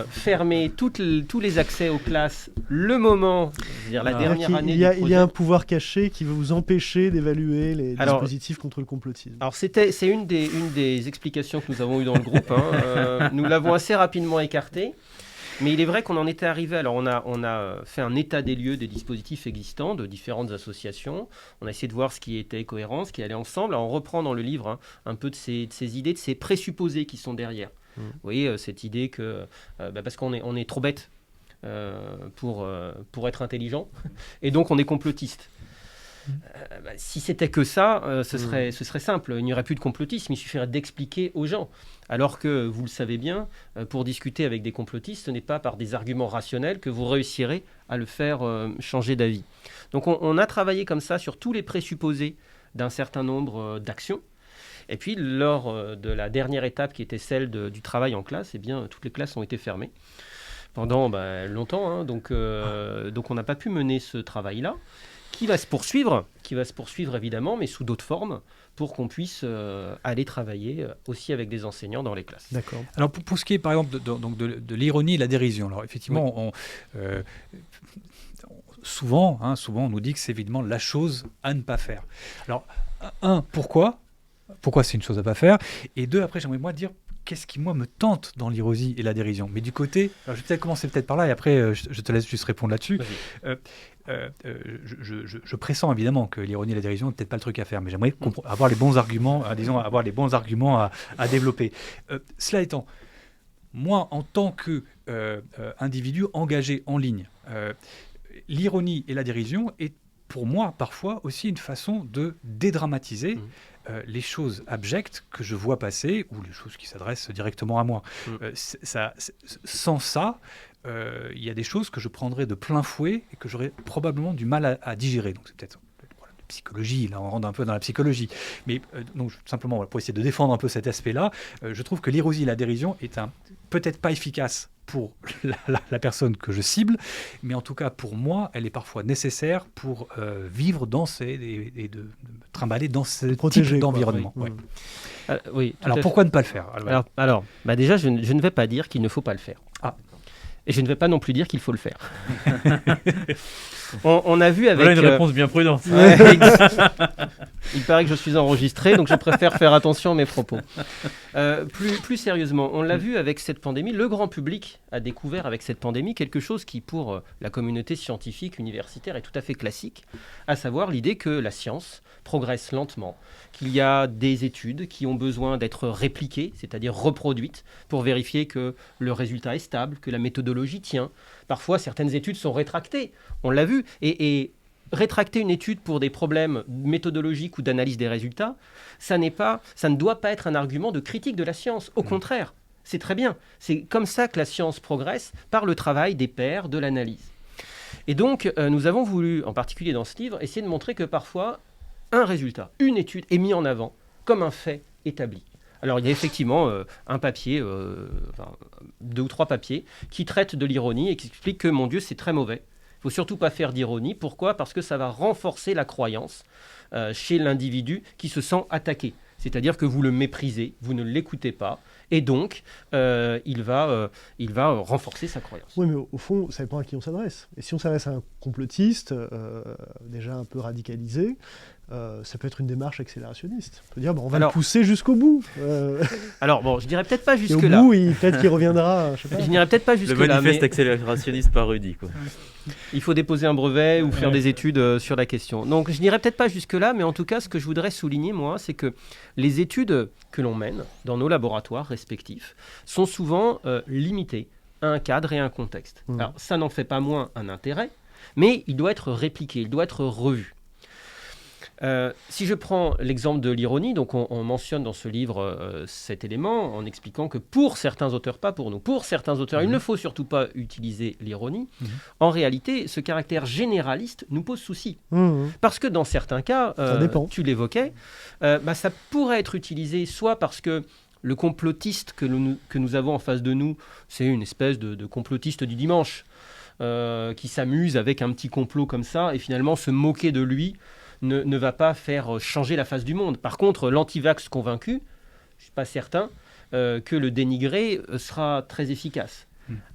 fermé tous les accès aux classes le moment, c'est-à-dire la dernière année du projet. Il y a un pouvoir caché qui veut vous empêcher d'évaluer les dispositifs contre le complotisme. Alors c'est une des explications que nous avons eues dans le groupe. Nous l'avons assez rapidement écarté. Mais il est vrai qu'on en était arrivé. Alors, on a fait un état des lieux des dispositifs existants de différentes associations. On a essayé de voir ce qui était cohérent, ce qui allait ensemble. Alors, on reprend dans le livre un peu de ces idées, de ces présupposés qui sont derrière. Vous voyez, cette idée que parce qu'on est trop bête pour être intelligent, et donc on est complotiste. Si c'était que ça, ce serait simple. Il n'y aurait plus de complotisme. Il suffirait d'expliquer aux gens. Alors que, vous le savez bien, pour discuter avec des complotistes, ce n'est pas par des arguments rationnels que vous réussirez à le faire changer d'avis. Donc on a travaillé comme ça sur tous les présupposés d'un certain nombre d'actions. Et puis, lors de la dernière étape qui était celle du travail en classe, eh bien, toutes les classes ont été fermées pendant longtemps. Donc on n'a pas pu mener ce travail-là, qui va se poursuivre évidemment, mais sous d'autres formes, pour qu'on puisse aller travailler aussi avec des enseignants dans les classes. D'accord. Alors pour ce qui est par exemple de l'ironie et la dérision, alors effectivement, souvent on nous dit que c'est évidemment la chose à ne pas faire. Alors pourquoi c'est une chose à ne pas faire, et deux, après j'aimerais moi dire qu'est-ce qui, moi, me tente dans l'ironie et la dérision. Mais du côté... Alors, je vais peut-être commencer par là, et après, je te laisse juste répondre là-dessus. Je pressens évidemment que l'ironie et la dérision n'est peut-être pas le truc à faire, mais j'aimerais avoir les bons arguments, avoir les bons arguments à développer. Cela étant, moi, en tant qu'individu engagé en ligne, l'ironie et la dérision est pour moi parfois aussi une façon de dédramatiser les choses abjectes que je vois passer, ou les choses qui s'adressent directement à moi. Sans ça, il y a des choses que je prendrais de plein fouet et que j'aurais probablement du mal à digérer. Donc c'est peut-être le problème de psychologie, là on rentre un peu dans la psychologie. Mais donc, simplement, pour essayer de défendre un peu cet aspect-là, je trouve que l'ironie et la dérision est peut-être pas efficace pour la personne que je cible, mais en tout cas pour moi, elle est parfois nécessaire pour vivre dans et de trimballer dans ce type d'environnement. Oui. Oui, alors pourquoi ne pas le faire? Alors déjà, je ne vais pas dire qu'il ne faut pas le faire. Et je ne vais pas non plus dire qu'il faut le faire. On a vu avec... Voilà une réponse bien prudente. Il paraît que je suis enregistré, donc je préfère faire attention à mes propos. Plus sérieusement, on l'a vu avec cette pandémie, le grand public a découvert avec cette pandémie quelque chose qui, pour la communauté scientifique universitaire, est tout à fait classique, à savoir l'idée que la science progresse lentement, qu'il y a des études qui ont besoin d'être répliquées, c'est-à-dire reproduites, pour vérifier que le résultat est stable, que la méthodologie tient. Parfois, certaines études sont rétractées, on l'a vu, et rétracter une étude pour des problèmes méthodologiques ou d'analyse des résultats, ça ne doit pas être un argument de critique de la science. Au contraire, c'est très bien. C'est comme ça que la science progresse, par le travail des pairs, de l'analyse. Et donc, nous avons voulu, en particulier dans ce livre, essayer de montrer que parfois, un résultat, une étude est mis en avant comme un fait établi. Alors, il y a effectivement un papier, 2 ou 3 papiers, qui traitent de l'ironie et qui expliquent que, mon Dieu, c'est très mauvais. Il ne faut surtout pas faire d'ironie. Pourquoi ? Parce que ça va renforcer la croyance chez l'individu qui se sent attaqué. C'est-à-dire que vous le méprisez, vous ne l'écoutez pas, et donc il va renforcer sa croyance. Oui, mais au fond, ça dépend à qui on s'adresse. Et si on s'adresse à un complotiste déjà un peu radicalisé, ça peut être une démarche accélérationniste. On peut dire, on va le pousser jusqu'au bout. Alors bon, je dirais peut-être pas jusque-là. Et au bout, peut-être qu'il reviendra. Je n'irais peut-être pas jusque-là. Le manifeste accélérationniste par Rudy, quoi. Il faut déposer un brevet ou faire des études sur la question. Donc je n'irais peut-être pas jusque-là, mais en tout cas, ce que je voudrais souligner, moi, c'est que les études que l'on mène dans nos laboratoires respectifs sont souvent limitées à un cadre et à un contexte. Alors ça n'en fait pas moins un intérêt, mais il doit être répliqué, il doit être revu. Si je prends l'exemple de l'ironie, donc on mentionne dans ce livre cet élément en expliquant que pour certains auteurs, pas pour nous, pour certains auteurs, il ne faut surtout pas utiliser l'ironie. En réalité, ce caractère généraliste nous pose souci. Parce que dans certains cas, tu l'évoquais, ça pourrait être utilisé soit parce que le complotiste que nous avons en face de nous, c'est une espèce de complotiste du dimanche qui s'amuse avec un petit complot comme ça et finalement se moquer de lui ne va pas faire changer la face du monde. Par contre, l'antivax convaincu, je ne suis pas certain que le dénigré sera très efficace.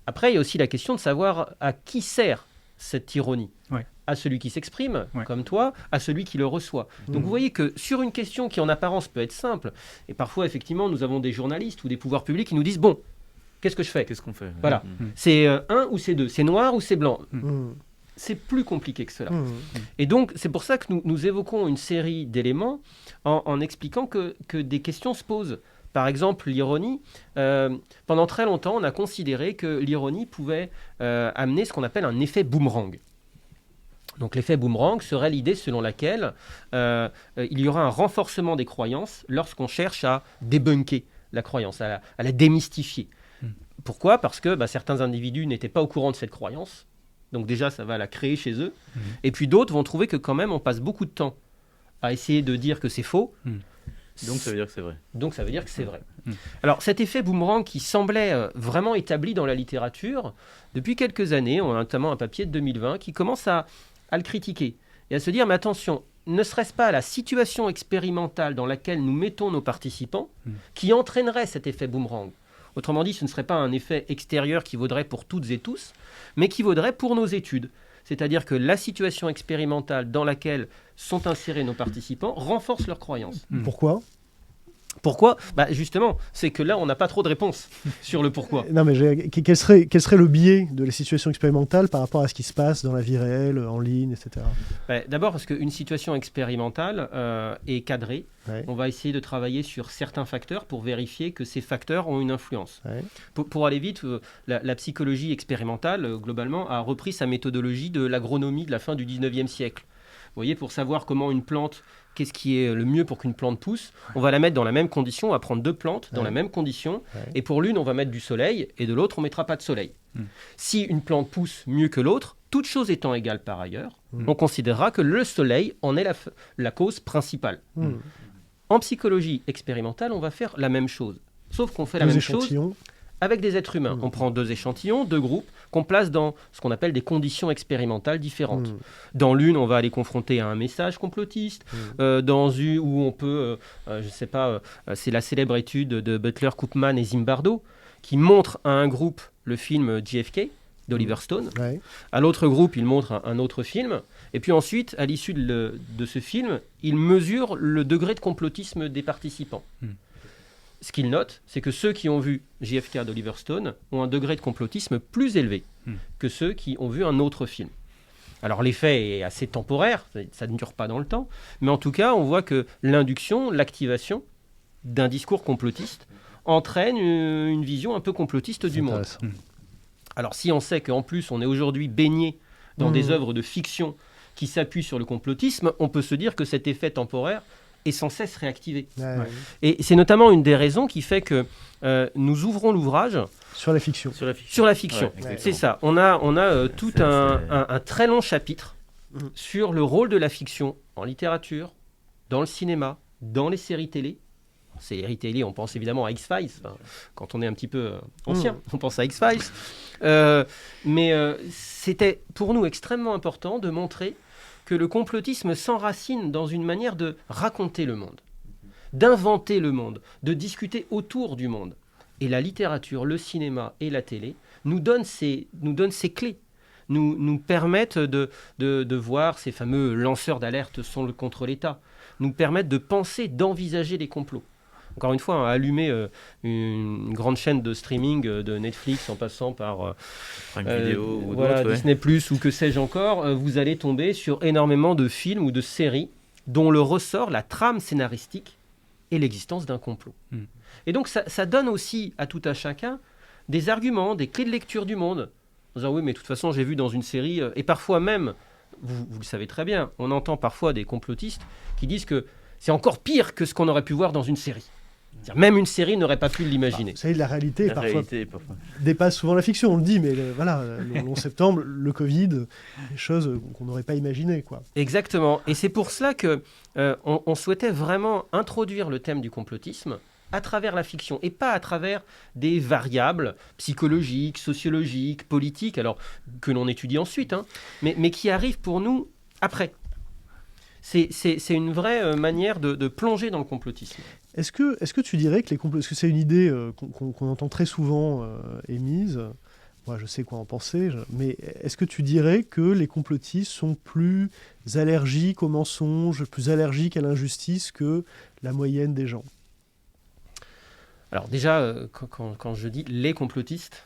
Après, il y a aussi la question de savoir à qui sert cette ironie. Ouais. À celui qui s'exprime, Ouais. comme toi, à celui qui le reçoit. Donc vous voyez que sur une question qui en apparence peut être simple, et parfois effectivement nous avons des journalistes ou des pouvoirs publics qui nous disent « bon, qu'est-ce que je fais ?» Qu'est-ce qu'on fait? Voilà. Mm. C'est un ou c'est deux, c'est noir ou c'est blanc. Mmh. C'est plus compliqué que cela. Mmh. Et donc, c'est pour ça que nous évoquons une série d'éléments en expliquant que des questions se posent. Par exemple, l'ironie. Pendant très longtemps, on a considéré que l'ironie pouvait amener ce qu'on appelle un effet boomerang. Donc, l'effet boomerang serait l'idée selon laquelle il y aura un renforcement des croyances lorsqu'on cherche à débunker la croyance, à la démystifier. Pourquoi ? Parce que certains individus n'étaient pas au courant de cette croyance. Donc déjà, ça va la créer chez eux. Et puis d'autres vont trouver que quand même, on passe beaucoup de temps à essayer de dire que c'est faux. Donc ça veut dire que c'est vrai. Donc ça veut dire que c'est vrai. Alors cet effet boomerang qui semblait vraiment établi dans la littérature, depuis quelques années, on a notamment un papier de 2020 qui commence à le critiquer et à se dire, mais attention, ne serait-ce pas la situation expérimentale dans laquelle nous mettons nos participants qui entraînerait cet effet boomerang ? Autrement dit, ce ne serait pas un effet extérieur qui vaudrait pour toutes et tous, mais qui vaudrait pour nos études. C'est-à-dire que la situation expérimentale dans laquelle sont insérés nos participants renforce leurs croyances. Pourquoi ? Pourquoi ? Justement, c'est que là, on n'a pas trop de réponses sur le pourquoi. Non, mais quel serait le biais de la situation expérimentale par rapport à ce qui se passe dans la vie réelle, en ligne, etc. D'abord parce qu'une situation expérimentale est cadrée. Ouais. On va essayer de travailler sur certains facteurs pour vérifier que ces facteurs ont une influence. Ouais. Pour aller vite, la psychologie expérimentale, globalement, a repris sa méthodologie de l'agronomie de la fin du 19e siècle. Vous voyez, pour savoir comment une plante, qu'est-ce qui est le mieux pour qu'une plante pousse, on va la mettre dans la même condition, on va prendre deux plantes dans la même condition, et pour l'une, on va mettre du soleil, et de l'autre, on ne mettra pas de soleil. Si une plante pousse mieux que l'autre, toutes choses étant égales par ailleurs, on considérera que le soleil en est la cause principale. En psychologie expérimentale, on va faire la même chose. Sauf qu'on fait la même chose avec des êtres humains. On prend deux échantillons, deux groupes, qu'on place dans ce qu'on appelle des conditions expérimentales différentes. Dans l'une, on va aller confronter à un message complotiste. Dans une où on peut, je ne sais pas, c'est la célèbre étude de Butler, Koopman et Zimbardo, qui montre à un groupe le film JFK d'Oliver Stone. À l'autre groupe, il montre un autre film. Et puis ensuite, à l'issue de ce film, il mesure le degré de complotisme des participants. Ce qu'il note, c'est que ceux qui ont vu JFK d'Oliver Stone ont un degré de complotisme plus élevé que ceux qui ont vu un autre film. Alors l'effet est assez temporaire, ça ne dure pas dans le temps, mais en tout cas, on voit que l'induction, l'activation d'un discours complotiste entraîne une vision un peu complotiste du monde. Alors si on sait qu'en plus, on est aujourd'hui baigné dans des œuvres de fiction qui s'appuient sur le complotisme, on peut se dire que cet effet temporaire est sans cesse réactivé. Et c'est notamment une des raisons qui fait que nous ouvrons l'ouvrage sur la fiction. Sur la fiction, c'est ça. On a tout un très long chapitre sur le rôle de la fiction en littérature, dans le cinéma, dans les séries télé. Séries télé, on pense évidemment à X-Files. Quand on est un petit peu ancien, on pense à X-Files. Mais c'était pour nous extrêmement important de montrer que le complotisme s'enracine dans une manière de raconter le monde, d'inventer le monde, de discuter autour du monde. Et la littérature, le cinéma et la télé nous donnent ces clés, nous permettent de voir ces fameux lanceurs d'alerte contre l'État, nous permettent de penser, d'envisager les complots. Encore une fois, allumer une grande chaîne de streaming de Netflix en passant par Vidéo ou Disney+, ou que sais-je encore, vous allez tomber sur énormément de films ou de séries dont le ressort, la trame scénaristique est l'existence d'un complot. Et donc ça donne aussi à tout à chacun des arguments, des clés de lecture du monde. En disant oui, mais de toute façon, j'ai vu dans une série, et parfois même, vous le savez très bien, on entend parfois des complotistes qui disent que c'est encore pire que ce qu'on aurait pu voir dans une série. C'est-à-dire, même une série n'aurait pas pu l'imaginer. Vous savez, la réalité dépasse souvent la fiction, on le dit, mais le 11 septembre, le Covid, des choses qu'on n'aurait pas imaginées, quoi. Exactement. Et c'est pour cela qu'on souhaitait vraiment introduire le thème du complotisme à travers la fiction, et pas à travers des variables psychologiques, sociologiques, politiques, alors que l'on étudie ensuite, mais qui arrivent pour nous après. C'est une vraie manière de plonger dans le complotisme. Est-ce que tu dirais que les complotistes, parce que c'est une idée qu'on entend très souvent émise, moi je sais quoi en penser, mais est-ce que tu dirais que les complotistes sont plus allergiques aux mensonges, plus allergiques à l'injustice que la moyenne des gens? Alors déjà, quand je dis les complotistes,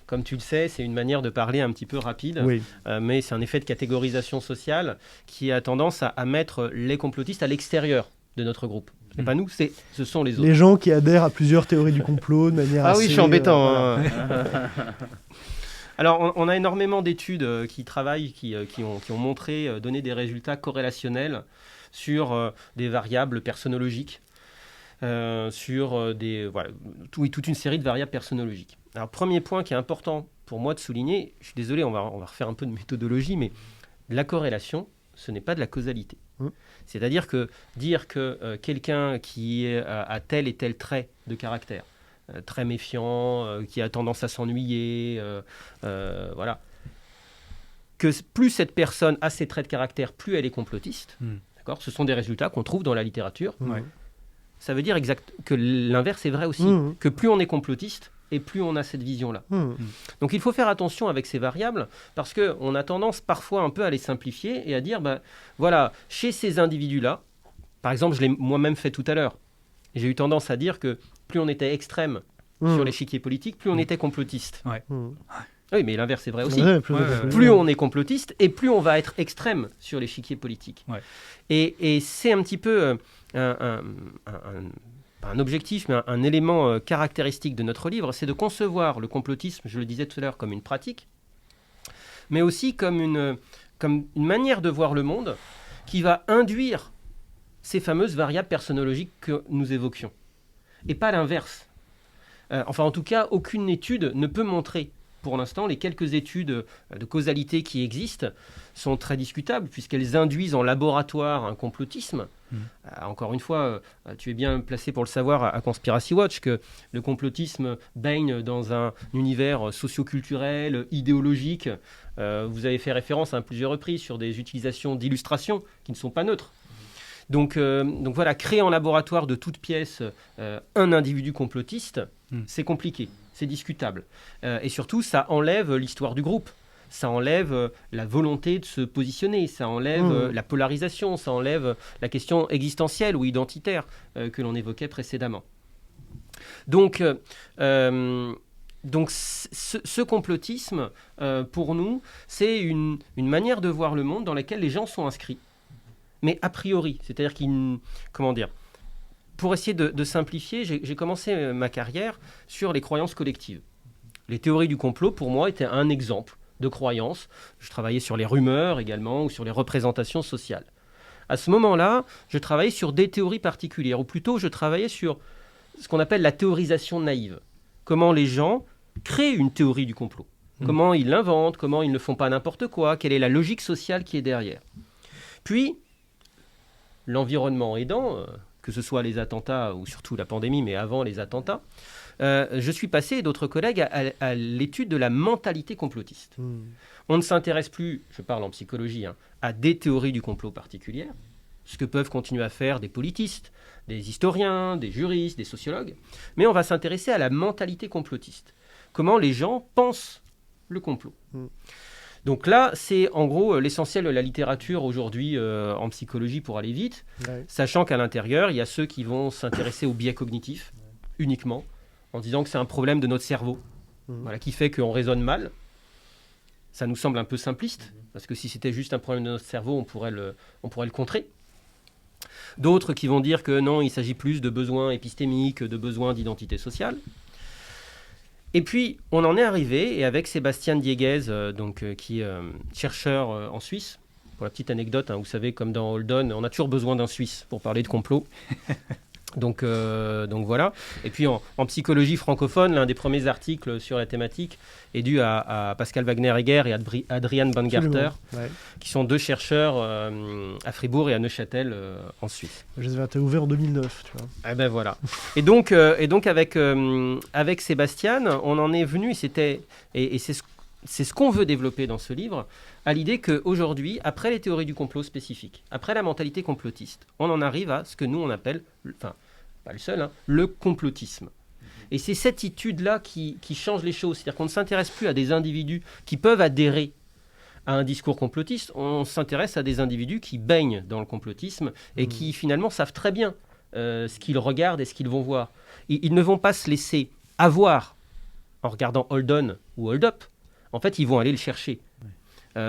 comme tu le sais, c'est une manière de parler un petit peu rapide, Oui. Mais c'est un effet de catégorisation sociale qui a tendance à mettre les complotistes à l'extérieur de notre groupe. Ce n'est pas nous, ce sont les autres. Les gens qui adhèrent à plusieurs théories du complot de manière assez... Ah oui, je suis embêtant. voilà. Alors, on a énormément d'études qui travaillent, qui ont montré, donné des résultats corrélationnels sur des variables personnologiques, sur toute une série de variables personnologiques. Alors, premier point qui est important pour moi de souligner, je suis désolé, on va refaire un peu de méthodologie, mais la corrélation, ce n'est pas de la causalité. C'est-à-dire que dire que quelqu'un qui a tel et tel trait de caractère, très méfiant, qui a tendance à s'ennuyer, voilà, que plus cette personne a ces traits de caractère, plus elle est complotiste. D'accord ? Ce sont des résultats qu'on trouve dans la littérature. Ça veut dire que l'inverse est vrai aussi, que plus on est complotiste, et plus on a cette vision-là. Donc il faut faire attention avec ces variables, parce qu'on a tendance parfois un peu à les simplifier et à dire, voilà, chez ces individus-là, par exemple, je l'ai moi-même fait tout à l'heure, j'ai eu tendance à dire que plus on était extrême sur l'échiquier politique, plus on était complotiste. Oui, mais l'inverse est vrai aussi. Plus on est complotiste, et plus on va être extrême sur l'échiquier politique. Et c'est un petit peu un objectif, mais un élément caractéristique de notre livre, c'est de concevoir le complotisme, je le disais tout à l'heure, comme une pratique, mais aussi comme une manière de voir le monde qui va induire ces fameuses variables personnologiques que nous évoquions. Et pas l'inverse. Enfin, en tout cas, aucune étude ne peut montrer. Pour l'instant, les quelques études de causalité qui existent sont très discutables, puisqu'elles induisent en laboratoire un complotisme. Encore une fois, tu es bien placé pour le savoir à Conspiracy Watch, que le complotisme baigne dans un univers socioculturel, idéologique. Vous avez fait référence à plusieurs reprises sur des utilisations d'illustrations qui ne sont pas neutres. Donc voilà, créer en laboratoire de toutes pièces un individu complotiste, c'est compliqué, c'est discutable. Et surtout, ça enlève l'histoire du groupe. Ça enlève la volonté de se positionner, ça enlève la polarisation, ça enlève la question existentielle ou identitaire que l'on évoquait précédemment. Donc ce complotisme, pour nous, c'est une manière de voir le monde dans laquelle les gens sont inscrits. Mais a priori, c'est-à-dire pour essayer de simplifier, j'ai commencé ma carrière sur les croyances collectives. Les théories du complot, pour moi, étaient un exemple de croyances. Je travaillais sur les rumeurs également, ou sur les représentations sociales. À ce moment-là, je travaillais sur des théories particulières, ou plutôt je travaillais sur ce qu'on appelle la théorisation naïve. Comment les gens créent une théorie du complot. Comment ils l'inventent, comment ils ne font pas n'importe quoi, quelle est la logique sociale qui est derrière. Puis, l'environnement aidant, que ce soit les attentats ou surtout la pandémie, mais avant les attentats, je suis passé, et d'autres collègues, à l'étude de la mentalité complotiste. On ne s'intéresse plus, je parle en psychologie, à des théories du complot particulières, ce que peuvent continuer à faire des politistes, des historiens, des juristes, des sociologues, mais on va s'intéresser à la mentalité complotiste. Comment les gens pensent le complot. Donc là, c'est en gros l'essentiel de la littérature aujourd'hui en psychologie pour aller vite, sachant qu'à l'intérieur, il y a ceux qui vont s'intéresser aux biais cognitifs uniquement, en disant que c'est un problème de notre cerveau, voilà, qui fait qu'on raisonne mal. Ça nous semble un peu simpliste, parce que si c'était juste un problème de notre cerveau, on pourrait le contrer. D'autres qui vont dire que non, il s'agit plus de besoins épistémiques, de besoins d'identité sociale. Et puis, on en est arrivé, et avec Sébastien Dieguez, qui est chercheur en Suisse, pour la petite anecdote, vous savez, comme dans Holden, on a toujours besoin d'un Suisse pour parler de complot. Donc voilà. Et puis en psychologie francophone, l'un des premiers articles sur la thématique est dû à Pascal Wagner-Egger et Adrian Bangarter, qui sont deux chercheurs à Fribourg et à Neuchâtel en Suisse. Je les ai ouverts en 2009, tu vois. Eh ben voilà. Et donc avec Sébastien, on en est venu, et c'est c'est ce qu'on veut développer dans ce livre, à l'idée qu'aujourd'hui, après les théories du complot spécifiques, après la mentalité complotiste, on en arrive à ce que nous on appelle, enfin pas le seul, le complotisme. Et c'est cette attitude-là qui change les choses. C'est-à-dire qu'on ne s'intéresse plus à des individus qui peuvent adhérer à un discours complotiste, on s'intéresse à des individus qui baignent dans le complotisme et qui finalement savent très bien ce qu'ils regardent et ce qu'ils vont voir. Ils ne vont pas se laisser avoir en regardant Hold On ou Hold Up. En fait, ils vont aller le chercher.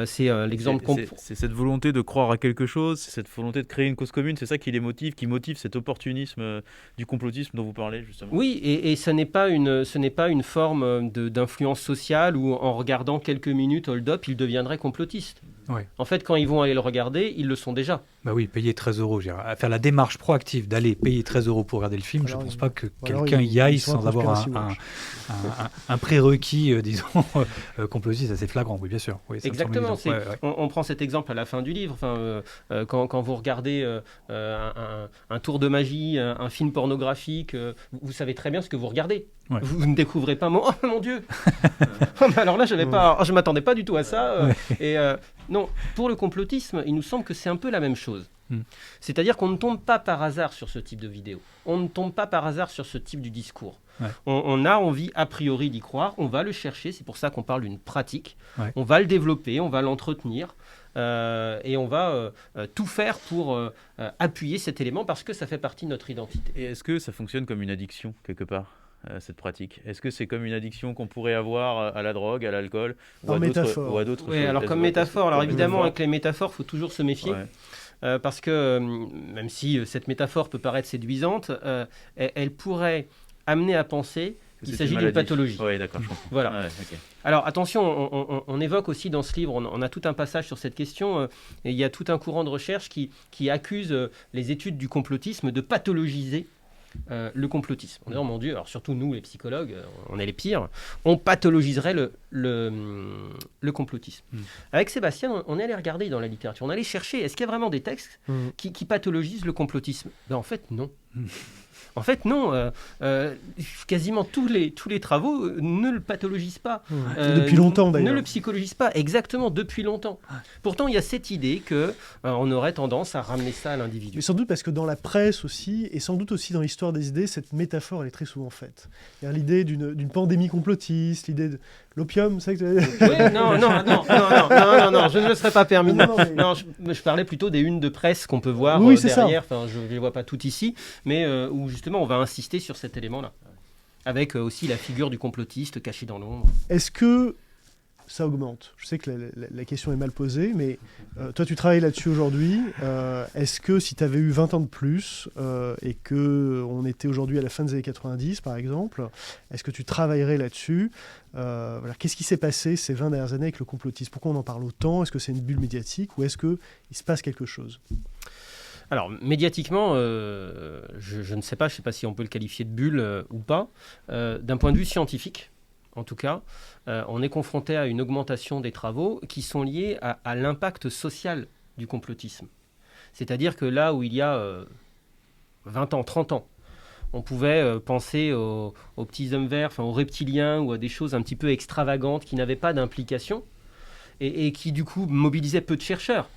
C'est l'exemple c'est cette volonté de croire à quelque chose, c'est cette volonté de créer une cause commune, c'est ça qui les motive, qui motive cet opportunisme du complotisme dont vous parlez justement. Oui, et ce n'est pas une forme d'influence sociale où en regardant quelques minutes Hold Up, ils deviendraient complotistes. Ouais. En fait, quand ils vont aller le regarder, ils le sont déjà. Bah oui, payer 13 €. À faire la démarche proactive d'aller payer 13 € pour regarder le film, je ne pense pas que quelqu'un y aille sans avoir un prérequis, disons, complotiste assez flagrant. Oui, bien sûr. Oui, exactement. On prend cet exemple à la fin du livre. Enfin, quand vous regardez un tour de magie, un film pornographique, vous savez très bien ce que vous regardez. Ouais. Vous ne découvrez pas oh mon Dieu. Alors là, je ne m'attendais pas du tout à ça. Non, pour le complotisme, il nous semble que c'est un peu la même chose. C'est-à-dire qu'on ne tombe pas par hasard sur ce type de vidéo. On ne tombe pas par hasard sur ce type de discours. Ouais. On a envie, a priori, d'y croire. On va le chercher. C'est pour ça qu'on parle d'une pratique. Ouais. On va le développer, on va l'entretenir. Et on va tout faire pour appuyer cet élément parce que ça fait partie de notre identité. Et est-ce que ça fonctionne comme une addiction, quelque part cette pratique? Est-ce que c'est comme une addiction qu'on pourrait avoir à la drogue, à l'alcool ou à d'autres choses? Oui, alors comme métaphore. Alors évidemment, avec les métaphores, il faut toujours se méfier. Ouais. Parce que même si cette métaphore peut paraître séduisante, elle pourrait amener à penser qu'il s'agit d'une pathologie. Oui, d'accord, je comprends. Voilà. Ouais, okay. Alors attention, on évoque aussi dans ce livre, on a tout un passage sur cette question, et il y a tout un courant de recherche qui accuse les études du complotisme de pathologiser le complotisme. On dit, oh mon Dieu, alors surtout nous les psychologues, on est les pires, on pathologiserait le complotisme. Avec Sébastien, on est allé regarder dans la littérature, on est allé chercher, est-ce qu'il y a vraiment des textes qui pathologisent le complotisme? En fait, non. En fait, non. Quasiment tous les travaux ne le pathologisent pas. Depuis longtemps, d'ailleurs. Ne le psychologisent pas, exactement, depuis longtemps. Pourtant, il y a cette idée qu'on aurait tendance à ramener ça à l'individu. Mais sans doute parce que dans la presse aussi, et sans doute aussi dans l'histoire des idées, cette métaphore, elle est très souvent faite. L'idée d'une pandémie complotiste, l'idée de l'opium, c'est ça que tu as dit? Oui, non, je ne me serais pas permis. Non, je parlais plutôt des unes de presse qu'on peut voir derrière. Enfin, je ne les vois pas toutes ici, mais où justement on va insister sur cet élément-là, avec aussi la figure du complotiste caché dans l'ombre. Est-ce que ça augmente? Je sais que la question est mal posée, mais toi tu travailles là-dessus aujourd'hui. Est-ce que si tu avais eu 20 ans de plus et qu'on était aujourd'hui à la fin des années 90 par exemple, est-ce que tu travaillerais là-dessus? Voilà. Qu'est-ce qui s'est passé ces 20 dernières années avec le complotisme? Pourquoi on en parle autant? Est-ce que c'est une bulle médiatique ou est-ce qu'il se passe quelque chose? Alors, médiatiquement, je ne sais pas si on peut le qualifier de bulle ou pas. D'un point de vue scientifique, en tout cas, on est confronté à une augmentation des travaux qui sont liés à l'impact social du complotisme. C'est-à-dire que là où il y a 20 ans, 30 ans, on pouvait penser aux petits hommes verts, aux reptiliens ou à des choses un petit peu extravagantes qui n'avaient pas d'implication et qui, du coup, mobilisaient peu de chercheurs.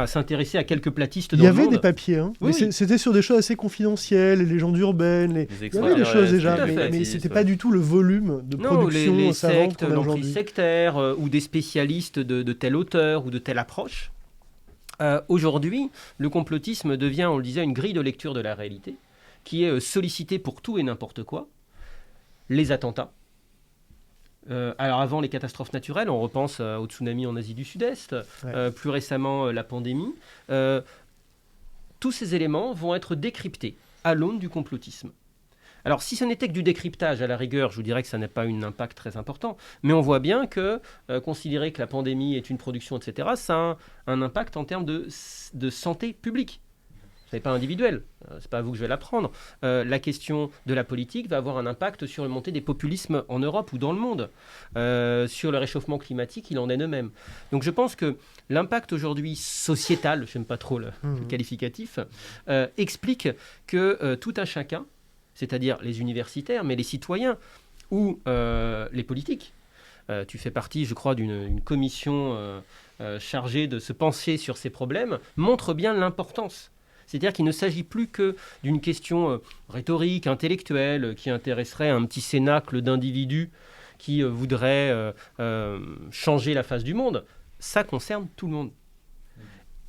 S'intéresser à quelques platistes dans le monde. Il y avait des papiers, mais c'était sur des choses assez confidentielles, les légendes urbaines, il y avait des choses déjà, mais c'était pas du tout le volume de production les savante sectes, l'emprise sectaire, ou des spécialistes de tel auteur ou de telle approche. Aujourd'hui, le complotisme devient, on le disait, une grille de lecture de la réalité, qui est sollicitée pour tout et n'importe quoi. Les attentats. Alors avant les catastrophes naturelles, on repense au tsunami en Asie du Sud-Est, plus récemment la pandémie. Tous ces éléments vont être décryptés à l'aune du complotisme. Alors si ce n'était que du décryptage, à la rigueur, je vous dirais que ça n'a pas un impact très important, mais on voit bien que considérer que la pandémie est une production, etc., ça a un impact en termes de santé publique. Ce n'est pas individuel, c'est pas à vous que je vais l'apprendre. La question de la politique va avoir un impact sur la montée des populismes en Europe ou dans le monde. Sur le réchauffement climatique, il en est de même. Donc je pense que l'impact aujourd'hui sociétal, je n'aime pas trop le qualificatif, explique que tout un chacun, c'est-à-dire les universitaires, mais les citoyens ou les politiques, tu fais partie, je crois, d'une commission chargée de se pencher sur ces problèmes, montre bien l'importance. C'est-à-dire qu'il ne s'agit plus que d'une question rhétorique, intellectuelle, qui intéresserait un petit cénacle d'individus qui voudraient changer la face du monde. Ça concerne tout le monde.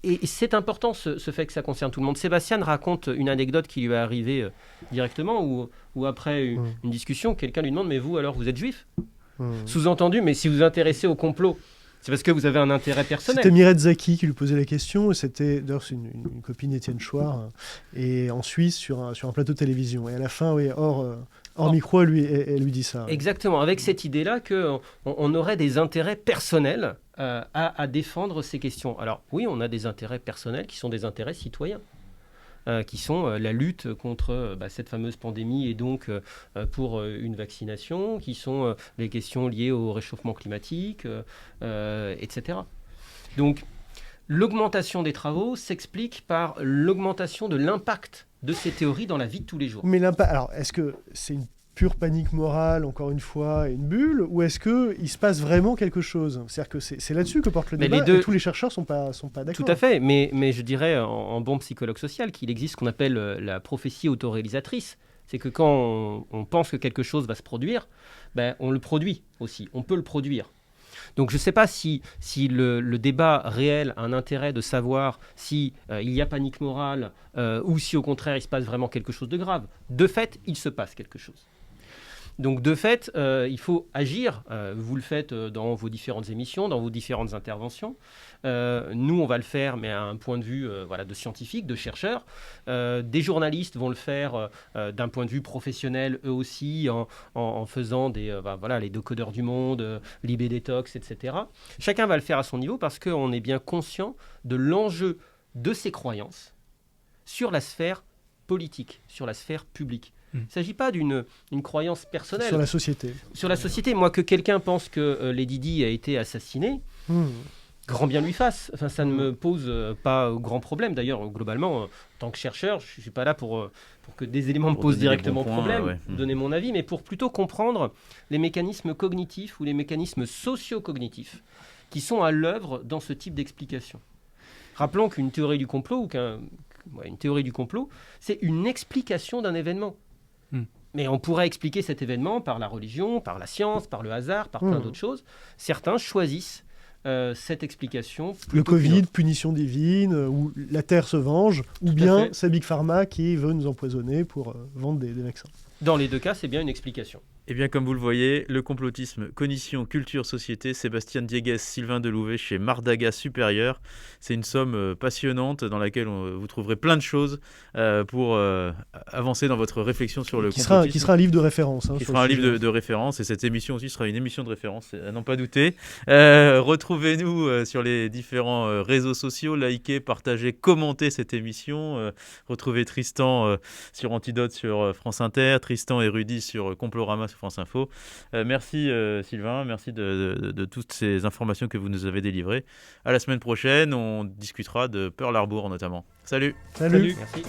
Et c'est important ce fait que ça concerne tout le monde. Sébastien raconte une anecdote qui lui est arrivée directement, où après une discussion, quelqu'un lui demande « Mais vous, alors, vous êtes juif ?» Sous-entendu, mais si vous vous intéressez au complot, c'est parce que vous avez un intérêt personnel. C'était Mireille Zaki qui lui posait la question. C'était d'ailleurs une copine d'Étienne Chouard, et en Suisse sur un plateau de télévision. Et à la fin, oui, hors micro, elle lui dit ça. Exactement, avec cette idée-là qu'on aurait des intérêts personnels à défendre ces questions. Alors oui, on a des intérêts personnels qui sont des intérêts citoyens. Qui sont la lutte contre cette fameuse pandémie et donc pour une vaccination, qui sont les questions liées au réchauffement climatique, etc. Donc l'augmentation des travaux s'explique par l'augmentation de l'impact de ces théories dans la vie de tous les jours. Mais l'impact, alors est-ce que c'est une pure panique morale, encore une fois, et une bulle, ou est-ce qu'il se passe vraiment quelque chose? C'est-à-dire que c'est là-dessus que porte le débat, et tous les chercheurs ne sont pas d'accord. Tout à fait, mais je dirais en bon psychologue social qu'il existe ce qu'on appelle la prophétie autoréalisatrice. C'est que quand on pense que quelque chose va se produire, on le produit aussi, on peut le produire. Donc je ne sais pas si le débat réel a un intérêt de savoir si il y a panique morale ou si au contraire il se passe vraiment quelque chose de grave. De fait, il se passe quelque chose. Donc de fait, il faut agir. Vous le faites dans vos différentes émissions, dans vos différentes interventions. Nous, on va le faire, mais à un point de vue de scientifique, de chercheur. Des journalistes vont le faire d'un point de vue professionnel, eux aussi, en faisant les décodeurs du monde, l'IB Détox, etc. Chacun va le faire à son niveau parce qu'on est bien conscient de l'enjeu de ces croyances sur la sphère politique, sur la sphère publique. Il ne s'agit pas d'une croyance personnelle. Sur la société. Sur la société. Moi, que quelqu'un pense que Lady Di a été assassinée, grand bien lui fasse. Enfin, ça ne me pose pas grand problème. D'ailleurs, globalement, en tant que chercheur, je ne suis pas là pour que des éléments me posent directement problème, donner mon avis, mais pour plutôt comprendre les mécanismes cognitifs ou les mécanismes socio-cognitifs qui sont à l'œuvre dans ce type d'explication. Rappelons qu'une théorie du complot, une théorie du complot, c'est une explication d'un événement. Mais on pourrait expliquer cet événement par la religion, par la science, par le hasard, par plein d'autres choses. Certains choisissent cette explication. Le Covid, punition divine, ou la Terre se venge, ou bien c'est Big Pharma qui veut nous empoisonner pour vendre des vaccins. Dans les deux cas, c'est bien une explication. Eh bien, comme vous le voyez, le complotisme, cognition, culture, société, Sébastien Dieguez, Sylvain Delouvet chez Mardaga Supérieur. C'est une somme passionnante dans laquelle vous trouverez plein de choses pour avancer dans votre réflexion sur le complotisme. Qui sera un livre de référence. Qui sera un livre de référence, et cette émission aussi sera une émission de référence, à n'en pas douter. Retrouvez-nous sur les différents réseaux sociaux, likez, partagez, commentez cette émission. Retrouvez Tristan sur Antidote sur France Inter, Tristan et Rudy sur Complorama sur France Info. Merci Sylvain, merci de toutes ces informations que vous nous avez délivrées. À la semaine prochaine, on discutera de Pearl Harbor notamment. Salut. Merci.